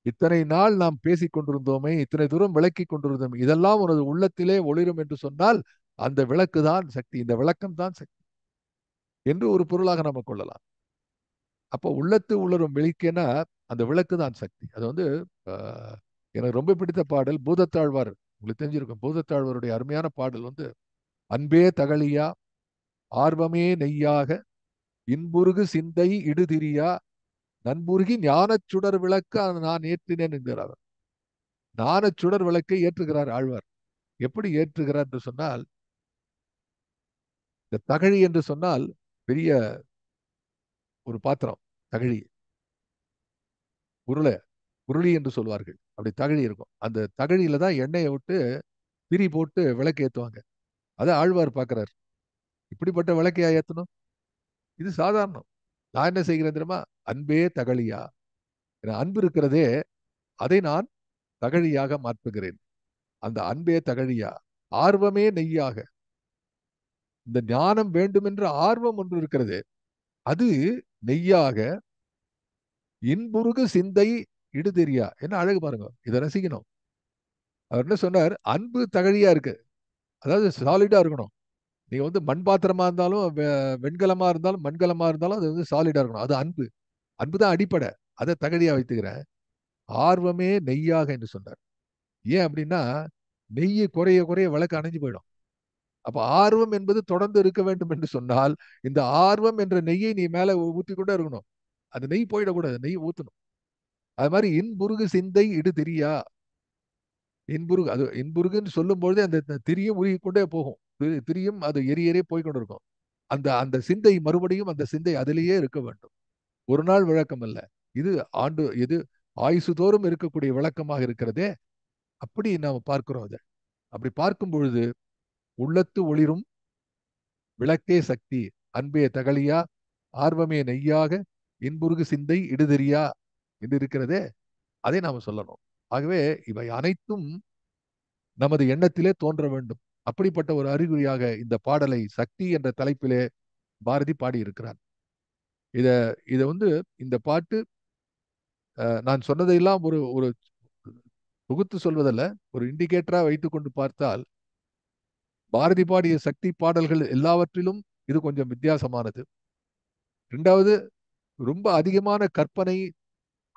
இத்தனை நாள் நாம் பேசிக் கொண்டிருந்தோமே, இத்தனை தூரம் விளக்கி கொண்டிருந்தோம், இதெல்லாம் உனது உள்ளத்திலே ஒளிரும் என்று சொன்னால் அந்த விளக்கு தான் சக்தி, இந்த விளக்கம் தான் சக்தி என்று ஒரு பொருளாக நம்ம கொள்ளலாம். அப்போ உள்ளத்து உளரும் வெளிக்கேனா அந்த விளக்கு தான் சக்தி. அது வந்து எனக்கு ரொம்ப பிடித்த பாடல் பூதத்தாழ்வார். உங்களுக்கு தெரிஞ்சிருக்கும் பூதத்தாழ்வாருடைய அருமையான பாடல் வந்து அன்பே தகழியா ஆர்வமே நெய்யாக இன்புருகு சிந்தை இடுதிரியா நண்புருகி ஞானச் சுடர் விளக்கு நான் ஏற்றினேன் என்கிறார். ஞானச் சுடர் விளக்கை ஏற்றுகிறார் ஆழ்வார். எப்படி ஏற்றுகிறார் என்று சொன்னால், இந்த தகழி என்று சொன்னால் பெரிய ஒரு பாத்திரம், தகழி உருளை உருளி என்று சொல்வார்கள். அப்படி தகழி இருக்கும். அந்த தகழியில தான் எண்ணெயை விட்டு திரி போட்டு விளக்கு ஏற்றுவாங்க. அதை ஆழ்வார் பார்க்கிறார். இப்படிப்பட்ட விளக்கையா ஏற்றணும்? இது சாதாரணம். நான் என்ன செய்கிறேன் தெரியுமா? அன்பே தகழியா, அன்பு இருக்கிறதே அதை நான் தகழியாக மாற்றுகிறேன். அந்த அன்பே தகழியா ஆர்வமே நெய்யாக, இந்த ஞானம் வேண்டும் என்ற ஆர்வம் ஒன்று இருக்கிறது, அது நெய்யாக இன்புருகு சிந்தை இடுதெரியா. என்ன அழகு பாருங்க, இதை ரசிக்கணும். அவர் என்ன சொன்னார்? அன்பு தகழியா இருக்கு, அதாவது சாலிடா இருக்கணும். நீங்க வந்து மண் பாத்திரமா இருந்தாலும் வெண்கலமா இருந்தாலும் மண்கலமா இருந்தாலும் அது வந்து சாலிடா இருக்கணும். அது அன்பு. அன்பு தான் அடிப்படை. அதை தகழியா வைத்துக்கிறேன். ஆர்வமே நெய்யாக என்று சொன்னார். ஏன் அப்படின்னா நெய்யை குறைய குறைய விளக்கு அணைஞ்சு போயிடும். அப்ப ஆர்வம் என்பது தொடர்ந்து இருக்க வேண்டும் என்று சொன்னால் இந்த ஆர்வம் என்ற நெய்யை நீ மேல ஊத்தி கொண்டே இருக்கணும். அந்த நெய் போயிடக்கூடாது, நெய் ஊத்தணும். அது மாதிரி இன்புருகு சிந்தை இடு திரியா. இன்புருகு, அது இன்புருகுன்னு சொல்லும் பொழுதே அந்த திரியும் உருகி கொண்டே போகும். திரியும் அது எரிய போய்கொண்டு இருக்கும். அந்த அந்த சிந்தை மறுபடியும் அந்த சிந்தை அதிலேயே இருக்க வேண்டும். ஒரு நாள் விளக்கம் அல்ல இது, இது ஆயுசு தோறும் இருக்கக்கூடிய விளக்கமாக இருக்கிறதே. அப்படி நாம் பார்க்கிறோம். அதை அப்படி பார்க்கும் பொழுது உள்ளத்து ஒளிரும் விளக்கே சக்தி, அன்பே தகழியா ஆர்வமே நெய்யாக இன்புருகு சிந்தை இடுதெரியா என்று இருக்கிறதே, அதை நாம சொல்லணும். ஆகவே இவை அனைத்தும் நமது எண்ணத்திலே தோன்ற வேண்டும். அப்படிப்பட்ட ஒரு அறிகுறியாக இந்த பாடலை சக்தி என்ற தலைப்பிலே பாரதி பாடியிருக்கிறார். இத இத வந்து இந்த பாட்டு நான் சொன்னதையெல்லாம் ஒரு ஒரு தொகுத்து சொல்வதல்ல, ஒரு இண்டிகேட்டரா வைத்துக் கொண்டு பார்த்தால் பாரதி பாடிய சக்தி பாடல்கள் எல்லாவற்றிலும் இது கொஞ்சம் வித்தியாசமானது. இரண்டாவது, ரொம்ப அதிகமான கற்பனை,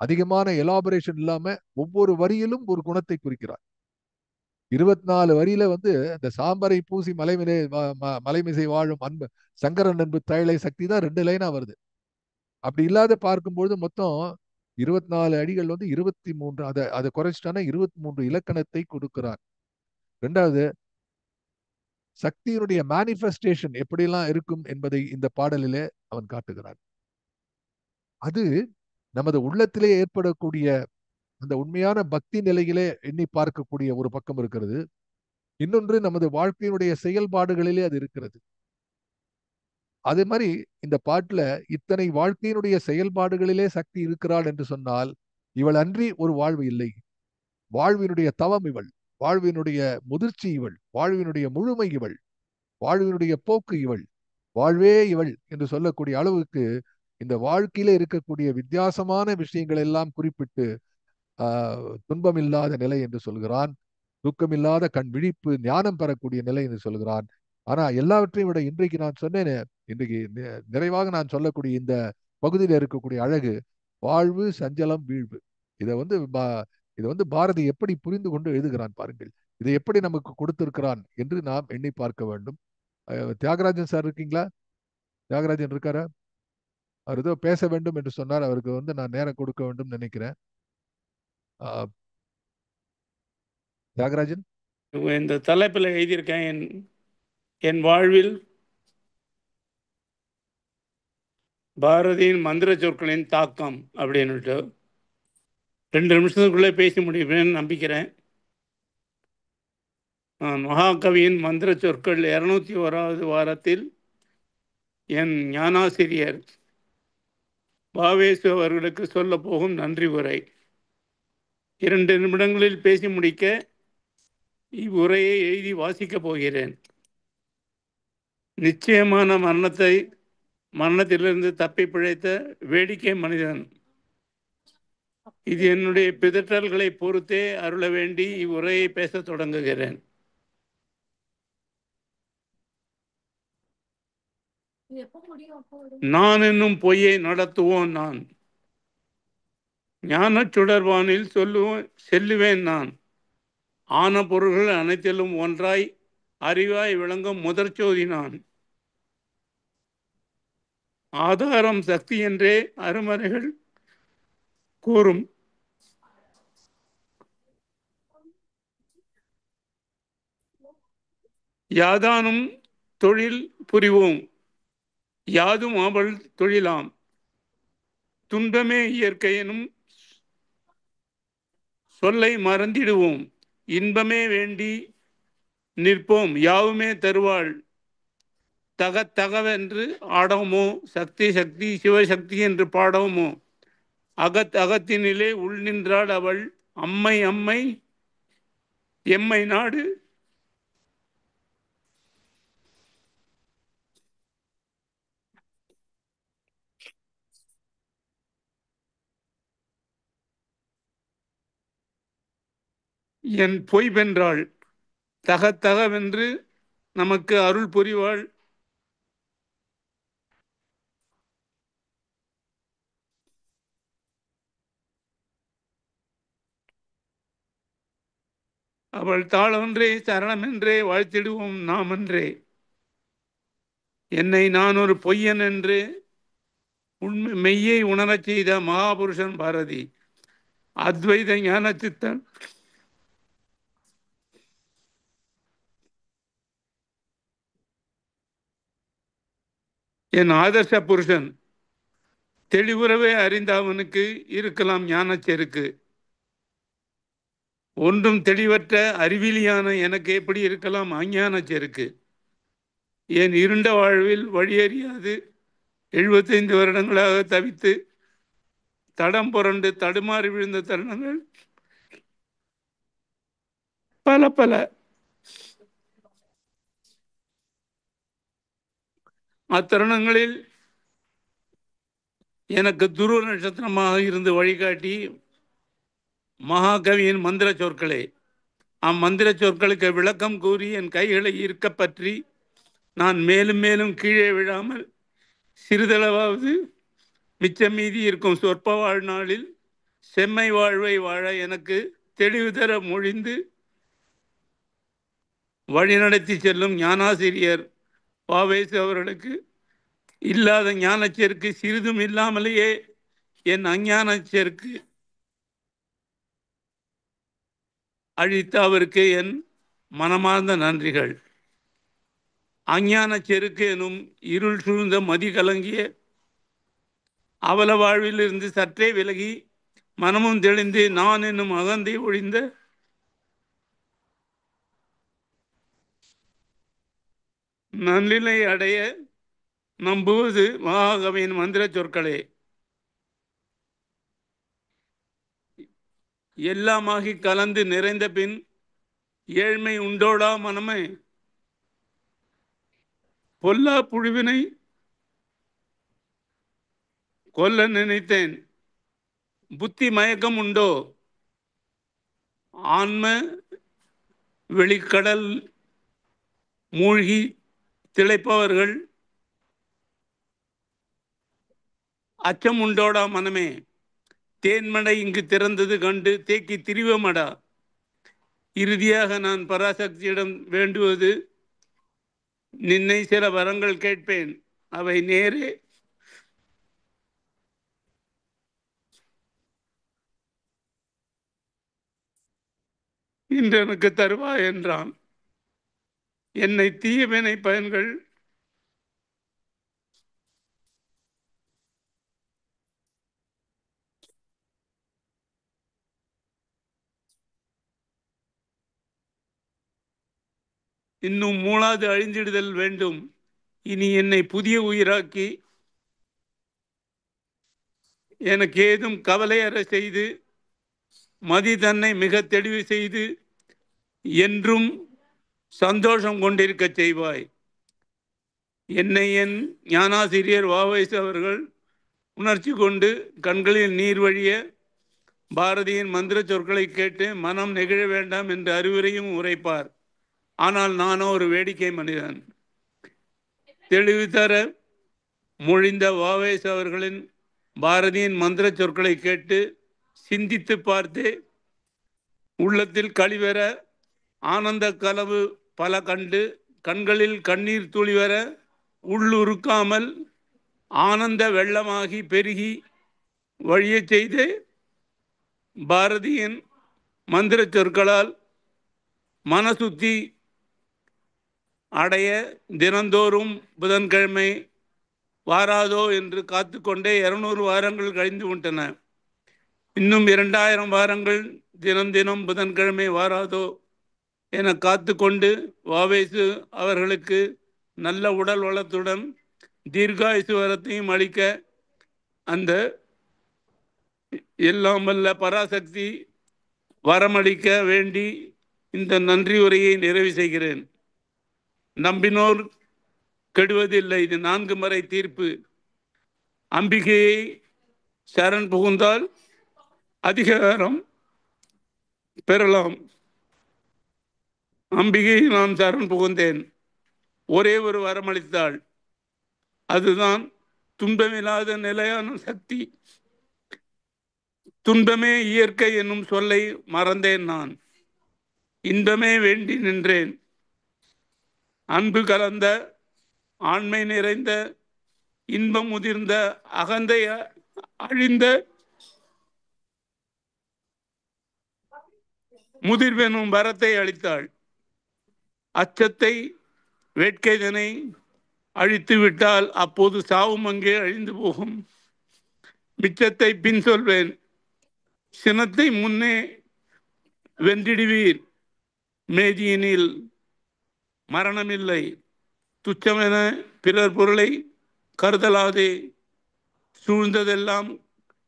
அதிகமான எலாபரேஷன் இல்லாம ஒவ்வொரு வரியிலும் ஒரு குணத்தை குறிக்கிறார். 24 வரியில வந்து அந்த சாம்பரை பூசி மலைமிசை வாழும் அன்பு சங்கரன் அன்பு தயலை சக்தி தான் 2 லைனா வருது. அப்படி இல்லாத பார்க்கும்பொழுது மொத்தம் 24 அடிகள் வந்து 23, அதை குறைச்சிட்டானா 23 இலக்கணத்தை கொடுக்கிறார். ரெண்டாவது, சக்தியினுடைய மேனிஃபெஸ்டேஷன் எப்படியெல்லாம் இருக்கும் என்பதை இந்த பாடலிலே அவன் காட்டுகிறான். அது நமது உள்ளத்திலே ஏற்படக்கூடிய அந்த உண்மையான பக்தி நிலையிலே எண்ணி பார்க்கக்கூடிய ஒரு பக்கம் இருக்கிறது. இன்னொன்று நமது வாழ்க்கையினுடைய செயல்பாடுகளிலே அது இருக்கிறது. அதே மாதிரி இந்த பாட்டுல இத்தனை வாழ்க்கையினுடைய செயல்பாடுகளிலே சக்தி இருக்கிறாள் என்று சொன்னால் இவள் அன்றி ஒரு வாழ்வு இல்லை. வாழ்வினுடைய தவம் இவள், வாழ்வினுடைய முதிர்ச்சி இவள், வாழ்வினுடைய முழுமை இவள், வாழ்வினுடைய போக்கு இவள், வாழ்வே இவள் என்று சொல்லக்கூடிய அளவுக்கு இந்த வாழ்க்கையில இருக்கக்கூடிய வித்தியாசமான விஷயங்கள் எல்லாம் குறிப்பிட்டு துன்பமில்லாத நிலை என்று சொல்கிறான். துக்கமில்லாத கண் விழிப்பு, ஞானம் பெறக்கூடிய நிலை என்று சொல்கிறான். ஆனா எல்லாவற்றையும் விட இன்றைக்கு நான் சொன்னேனே, இன்றைக்கு நிறைவாக நான் சொல்லக்கூடிய இந்த பகுதியில் இருக்கக்கூடிய அழகு, வாழ்வு சஞ்சலம் வீழ்வு. இதை வந்து இதை வந்து பாரதி எப்படி புரிந்து கொண்டு எழுதுகிறான் பாருங்கள். இதை எப்படி நமக்கு கொடுத்திருக்கிறான் என்று நாம் எண்ணி பார்க்க வேண்டும். தியாகராஜன் சார் இருக்கீங்களா? தியாகராஜன் இருக்காரா? அவர் ஏதோ பேச வேண்டும் என்று சொன்னார். அவருக்கு வந்து நான் நேரம் கொடுக்க வேண்டும் நினைக்கிறேன். தியாகராஜன், இந்த தலைப்பில் எழுதியிருக்கேன், என் வாழ்வில் பாரதியின் மந்திர சொற்களின் தாக்கம் அப்படின்னுட்டு 2 நிமிஷத்துக்குள்ளே பேசி முடிப்பேன்னு நம்பிக்கிறேன். நான் மகாகவியின் மந்திர சொற்கள் 201வது வாரத்தில் என் ஞானாசிரியர் பாவேசு அவர்களுக்கு சொல்ல போகும் நன்றி உரை. 2 நிமிடங்களில் பேசி முடிக்க இவ்வுரையை எழுதி வாசிக்கப் போகிறேன். நிச்சயமான மரணத்திலிருந்து தப்பி பிழைத்த வேடிக்கை மனிதன். இது என்னுடைய பிதற்றல்களை பொறுத்தே அருள வேண்டி இவ்வுரையை பேசத் தொடங்குகிறேன். நான் என்னும் பொய்யை நடத்துவோன் நான், ஞானச் சுடர்வானில் செல்லுவேன் நான். ஆன பொருள்கள் அனைத்திலும் ஒன்றாய் அறிவாய் விளங்கும் முதற்சோதி நான். ஆதாரம் சக்தி என்றே அருமறைகள் கூறும். யாதானும் தொழில் புரிவோம், யாதும் அவள் தொழிலாம். துன்பமே இயற்கை எனும் சொல்லை மறந்திடுவோம், இன்பமே வேண்டி நிற்போம், யாவுமே தருவாள். தகவென்று ஆடவுமோ, சக்தி சக்தி சிவசக்தி என்று பாடவுமோ, அகத்தினிலே உள் நின்றாள் அவள். அம்மை அம்மை எம்மை நாடு. என் பொய் வென்றாள், தகவென்று நமக்கு அருள் புரிவாள். அவள் தாளொன்றே சரணமென்றே வாழ்த்திடுவோம் நாமன்றே. என்னை நான் ஒரு பொய்யன் என்று உண்மை மெய்யை உணரச் செய்த மகாபுருஷன் பாரதி. அத்வைத ஞான சித்தன், என் ஆதர்ஷ புருஷன். தெளிவுறவே அறிந்த அவனுக்கு இருக்கலாம் ஞானச் செருக்கு. ஒன்றும் தெளிவற்ற அறிவிலியான எனக்கு எப்படி இருக்கலாம் அஞ்ஞான செருக்கு? என் இருண்ட வாழ்வில் வழியறியாது 75 வருடங்களாக தவித்து தடம் புரண்டு தடுமாறி விழுந்த தருணங்கள் பல பல. அத்தருணங்களில் எனக்கு துருவ நட்சத்திரமாக இருந்து வழிகாட்டி மகாகவியின் மந்திர சொற்களே. அம்மந்திர சொற்களுக்கு விளக்கம் கூறி என் கைகளை ஈர்க்க பற்றி நான் மேலும் மேலும் கீழே விழாமல் சிறிதளவாவது மிச்சம் மீதி இருக்கும் சொற்ப வாழ்நாளில் செம்மை வாழ்வை வாழ எனக்கு தெளிவு தர மொழிந்து வழிநடத்தி செல்லும் ஞானாசிரியர் பாவேசு அவர்களுக்கு இல்லாத ஞானச்சேருக்கு சிறிதும் இல்லாமலேயே என் அஞ்ஞானச்சேருக்கு அழித்த அவருக்கு என் மனமார்ந்த நன்றிகள். அஞ்ஞான செருக்கு எனும் இருள் சூழ்ந்த மதி கலங்கிய அவல வாழ்வில் இருந்து சற்றே விலகி மனமும் தெளிந்து நான் என்னும் அகந்தை ஒழிந்த நன்னிலை அடைய நம்புவது மகாகவியின் மந்திர சொற்களே. எல்லாமாகி கலந்து நிறைந்த பின் ஏழ்மை உண்டோடா மனமே, பொல்லா புழுவினை கொல்ல நினைத்தேன். புத்தி மயக்கம் உண்டோ, ஆன்ம வெளிக்கடல் மூழ்கி திளைப்பவர்கள் அச்சம் உண்டோடா மனமே, தேன்மடை இங்கு திறந்தது கண்டு தேக்கி திரிவமடா. இறுதியாக நான் பராசக்தியிடம் வேண்டுவது, நின்னை சில வரங்கள் கேட்பேன், அவை நேரே இன்று எனக்கு தருவாய் என்றான். என்னை தீயவினை பயன்கள் இன்னும் மூளாது அழிந்திடுதல் வேண்டும். இனி என்னை புதிய உயிராக்கி எனக்கு ஏதும் கவலையற செய்து மதி தன்னை மிக தெளிவு செய்து என்றும் சந்தோஷம் கொண்டிருக்க செய்வாய். என்னை என் ஞானாசிரியர் வாவைஸ் அவர்கள் உணர்ச்சி கொண்டு கண்களில் நீர் வழிய பாரதியின் மந்திர சொற்களை கேட்டு மனம் நெகிழ வேண்டாம் என்று அறிவுரையும் உரைப்பார். ஆனால் நானோ ஒரு வேடிக்கை மனிதன். தெளிவு தர மொழிந்த வாவேஸ் அவர்களின் பாரதியின் மந்திர சொற்களை கேட்டு சிந்தித்து பார்த்து உள்ளத்தில் கழிவர ஆனந்த கலவு பல கண்டு கண்களில் கண்ணீர் துளிவர உள்ளுருக்காமல் ஆனந்த வெள்ளமாகி பெருகி வழிய செய்து பாரதியின் மந்திர சொற்களால் மனசுத்தி அடைய தினந்தோறும் புதன்கிழமை வாராதோ என்று காத்து கொண்டே 200 வாரங்கள் கழிந்து விட்டன. இன்னும் 2000 வாரங்கள் தினம் தினம் புதன்கிழமை வாராதோ என காத்து கொண்டு வாவேசு அவர்களுக்கு நல்ல உடல் வளத்துடன் தீர்காயுசு வரத்தையும் அளிக்க அந்த எல்லாம் வல்ல பராசக்தி வரமளிக்க வேண்டி இந்த நன்றி உரையை நிறைவு செய்கிறேன். நம்பினோர் கெடுவதில்லை, இது 4 முறை தீர்ப்பு. அம்பிகையை சரண் புகுந்தால் அதிகாரம் பெறலாம். அம்பிகையை நான் சரண் புகுந்தேன், ஒரே ஒரு வரமளித்தாள், அதுதான் துன்பமில்லாத நிலையான சக்தி. துன்பமே இயற்கை என்னும் சொல்லை மறந்தேன் நான், இன்பமே வேண்டி நின்றேன். அன்பு கலந்த ஆண்மை நிறைந்த இன்பம் முதிர்ந்த அகந்தை அழிந்த முதிர்வெனும் வரத்தை அளித்தாள். அச்சத்தை வேட்கைதனை அழித்து விட்டால் அப்போது சாவும் அங்கே அழிந்து போகும். மிச்சத்தை பின் சொல்வேன், சினத்தை முன்னே வென்றிடுவீர். மேதியினில் மரணமில்லை. துச்சமென பிறர் பொருளை கருதலாதே, சூழ்ந்ததெல்லாம்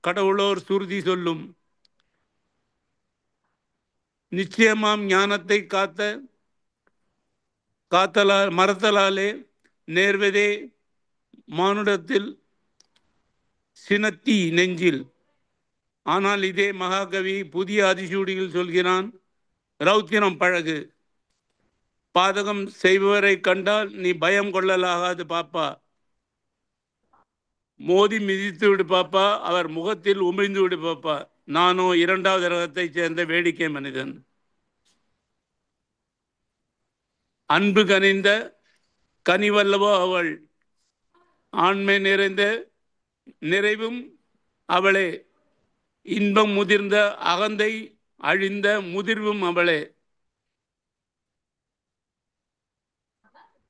கடவுளோர் சுருதி சொல்லும். நிச்சயமாம் ஞானத்தை மறத்தலாலே நேர்வதே மானுடத்தில் சினத்தி நெஞ்சில். ஆனால் இதே மகாகவி புதிய அதிசூடியில் சொல்கிறான், ரௌத்திரம் பழகு. பாதகம் செய்பவரை கண்டால் நீ பயம் கொள்ளலாகாது பாப்பா. மோதி மிதித்து விடு பாப்பா, அவர் முகத்தில் உமிழ்ந்து விடு பாப்பா. நானோ 2வது ரகத்தை சேர்ந்த வேடிக்கை மனிதன். அன்பு கனிந்த கனிவல்லவோ அவள், ஆண்மை நிறைந்த நிறைவும் அவளே, இன்பம் முதிர்ந்த அகந்தை அழிந்த முதிர்வும் அவளே.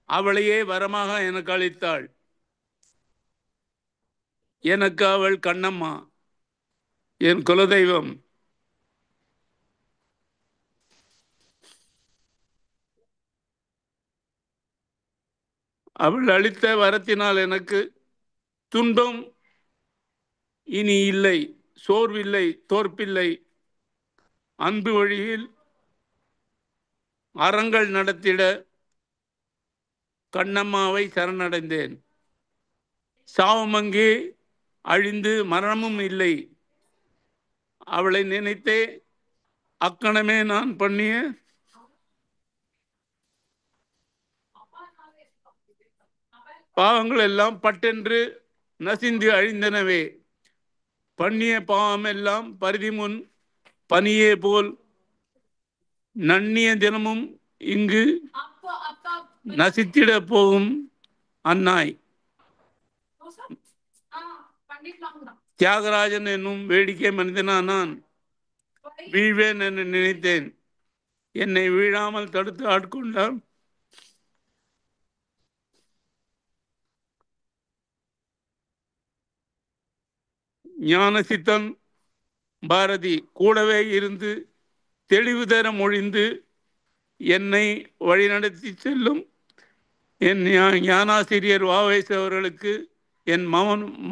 அவளையே வரமாக எனக்கு அளித்தாள். எனக்கு அவள் கண்ணம்மா, என் குலதெய்வம். அவள் அளித்த வரத்தினால் எனக்கு துன்பம் இனி இல்லை, சோர்வில்லை, தோற்பில்லை. அன்பு வழியில் அறங்கள் நடத்திட கண்ணம்மாவை சரணடைந்தேன். சாவமங்கே அழிந்து மரணமும் இல்லை. அவளை நினைத்தே அக்கணமே நான் பண்ணிய பாவங்கள் எல்லாம் பட்டென்று நசிந்து அழிந்தனவே. பண்ணிய பாவம் எல்லாம் பரிதி முன் பனியே போல் நன்னிய தினமும் இங்கு நசித்திட போகும் அந்நாய். தியாகராஜன் என்னும் வேடிக்கை மனிதனா நான் வீழ்வேன் என்று நினைத்தேன். என்னை வீழாமல் தடுத்து ஆட்கொண்டான். ஞான சித்தன் பாரதி கூடவே இருந்து தெளிவு தர மொழிந்து என்னை வழிநடத்தி செல்லும் என் ஞானாசிரியர் வாவேஸ் அவர்களுக்கு என்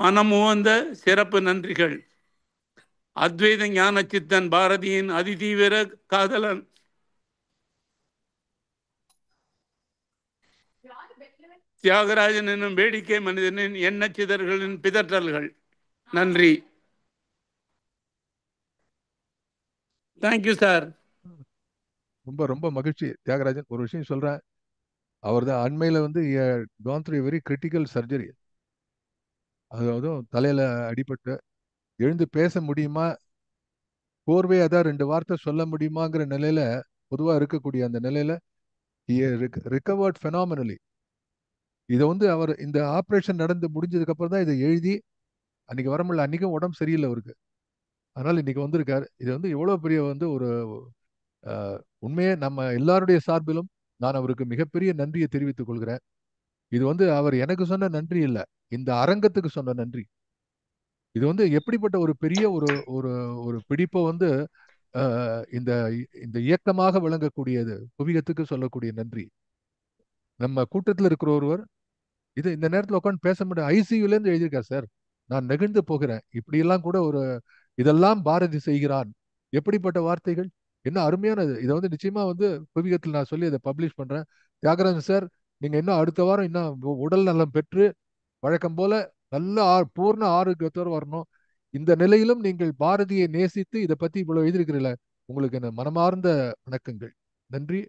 மனமுவந்த சிறப்பு நன்றிகள். அத்வைத ஞான சித்தன் பாரதியின் அதிதீவிர காதலன் தியாகராஜன் என்னும் வேடிக்கை மனிதனின் எண்ணச்சிதர்களின் பிதற்றல்கள். நன்றி. Thank you sir. ரொம்ப ரொம்ப மகிழ்ச்சி தியாகராஜன். ஒரு விஷயம் சொல்றேன், அவர் தான் அண்மையில் வந்து gone through very critical surgery. அதாவது தலையில அடிபட்டு எழுந்து பேச முடியுமா, கோர்வையாக தான் 2 வார்த்தை சொல்ல முடியுமாங்கிற நிலையில பொதுவாக இருக்கக்கூடிய அந்த நிலையில ரிகவர்ட் ஃபெனாமினலி. இதை வந்து அவர் இந்த ஆப்ரேஷன் நடந்து முடிஞ்சதுக்கு அப்புறம் தான் இதை எழுதி அன்னைக்கு வர முடியல. அன்னைக்கும் உடம்பு சரியில்லை அவருக்கு, அதனால இன்னைக்கு வந்திருக்காரு. இது வந்து எவ்வளவு பெரிய வந்து ஒரு உண்மையே நம்ம எல்லாருடைய சார்பிலும் நான் அவருக்கு மிகப்பெரிய நன்றியை தெரிவித்துக் கொள்கிறேன். இது வந்து அவர் எனக்கு சொன்ன நன்றி இல்லை, இந்த அரங்கத்துக்கு சொன்ன நன்றி. இது வந்து எப்படிப்பட்ட ஒரு பெரிய ஒரு ஒரு ஒரு பிடிப்பை வந்து இந்த இந்த இயக்கமாக விளங்கக்கூடியது புவியத்துக்கு சொல்லக்கூடிய நன்றி. நம்ம கூட்டத்தில் இருக்கிற ஒருவர் இது இந்த நேரத்தில் உட்காந்து பேச முடியும், ஐசியூல இருந்து எழுதியிருக்கார் சார், நான் நெகிழ்ந்து போகிறேன். இப்படியெல்லாம் கூட ஒரு இதெல்லாம் பாரதி செய்கிறான். எப்படிப்பட்ட வார்த்தைகள், என்ன அருமையானது. இதை வந்து நிச்சயமா வந்து புவியத்தில் நான் சொல்லி அதை பப்ளிஷ் பண்றேன். தியாகராஜன் சார், நீங்க இன்னும் அடுத்த வாரம் இன்னும் உடல் நலம் பெற்று வழக்கம் போல நல்ல பூர்ண ஆரோக்கியத்தோடு வரணும். இந்த நிலையிலும் நீங்கள் பாரதியை நேசித்து இதை பத்தி இவ்வளவு எழுதியிருக்கிறீங்கள, உங்களுக்கு என்ன மனமார்ந்த வணக்கங்கள். நன்றி.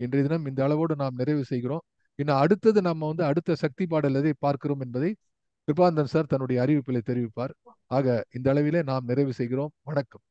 இன்றைய தினம் இந்த அளவோடு நாம் நிறைவு செய்கிறோம். இன்னும் அடுத்தது நம்ம வந்து அடுத்த சக்தி பாடல் எதை பார்க்கிறோம் என்பதை கிருபானந்தன் சார் தன்னுடைய அறிவிப்பிலே தெரிவிப்பார். ஆக இந்த அளவிலே நாம் நிறைவு செய்கிறோம். வணக்கம்.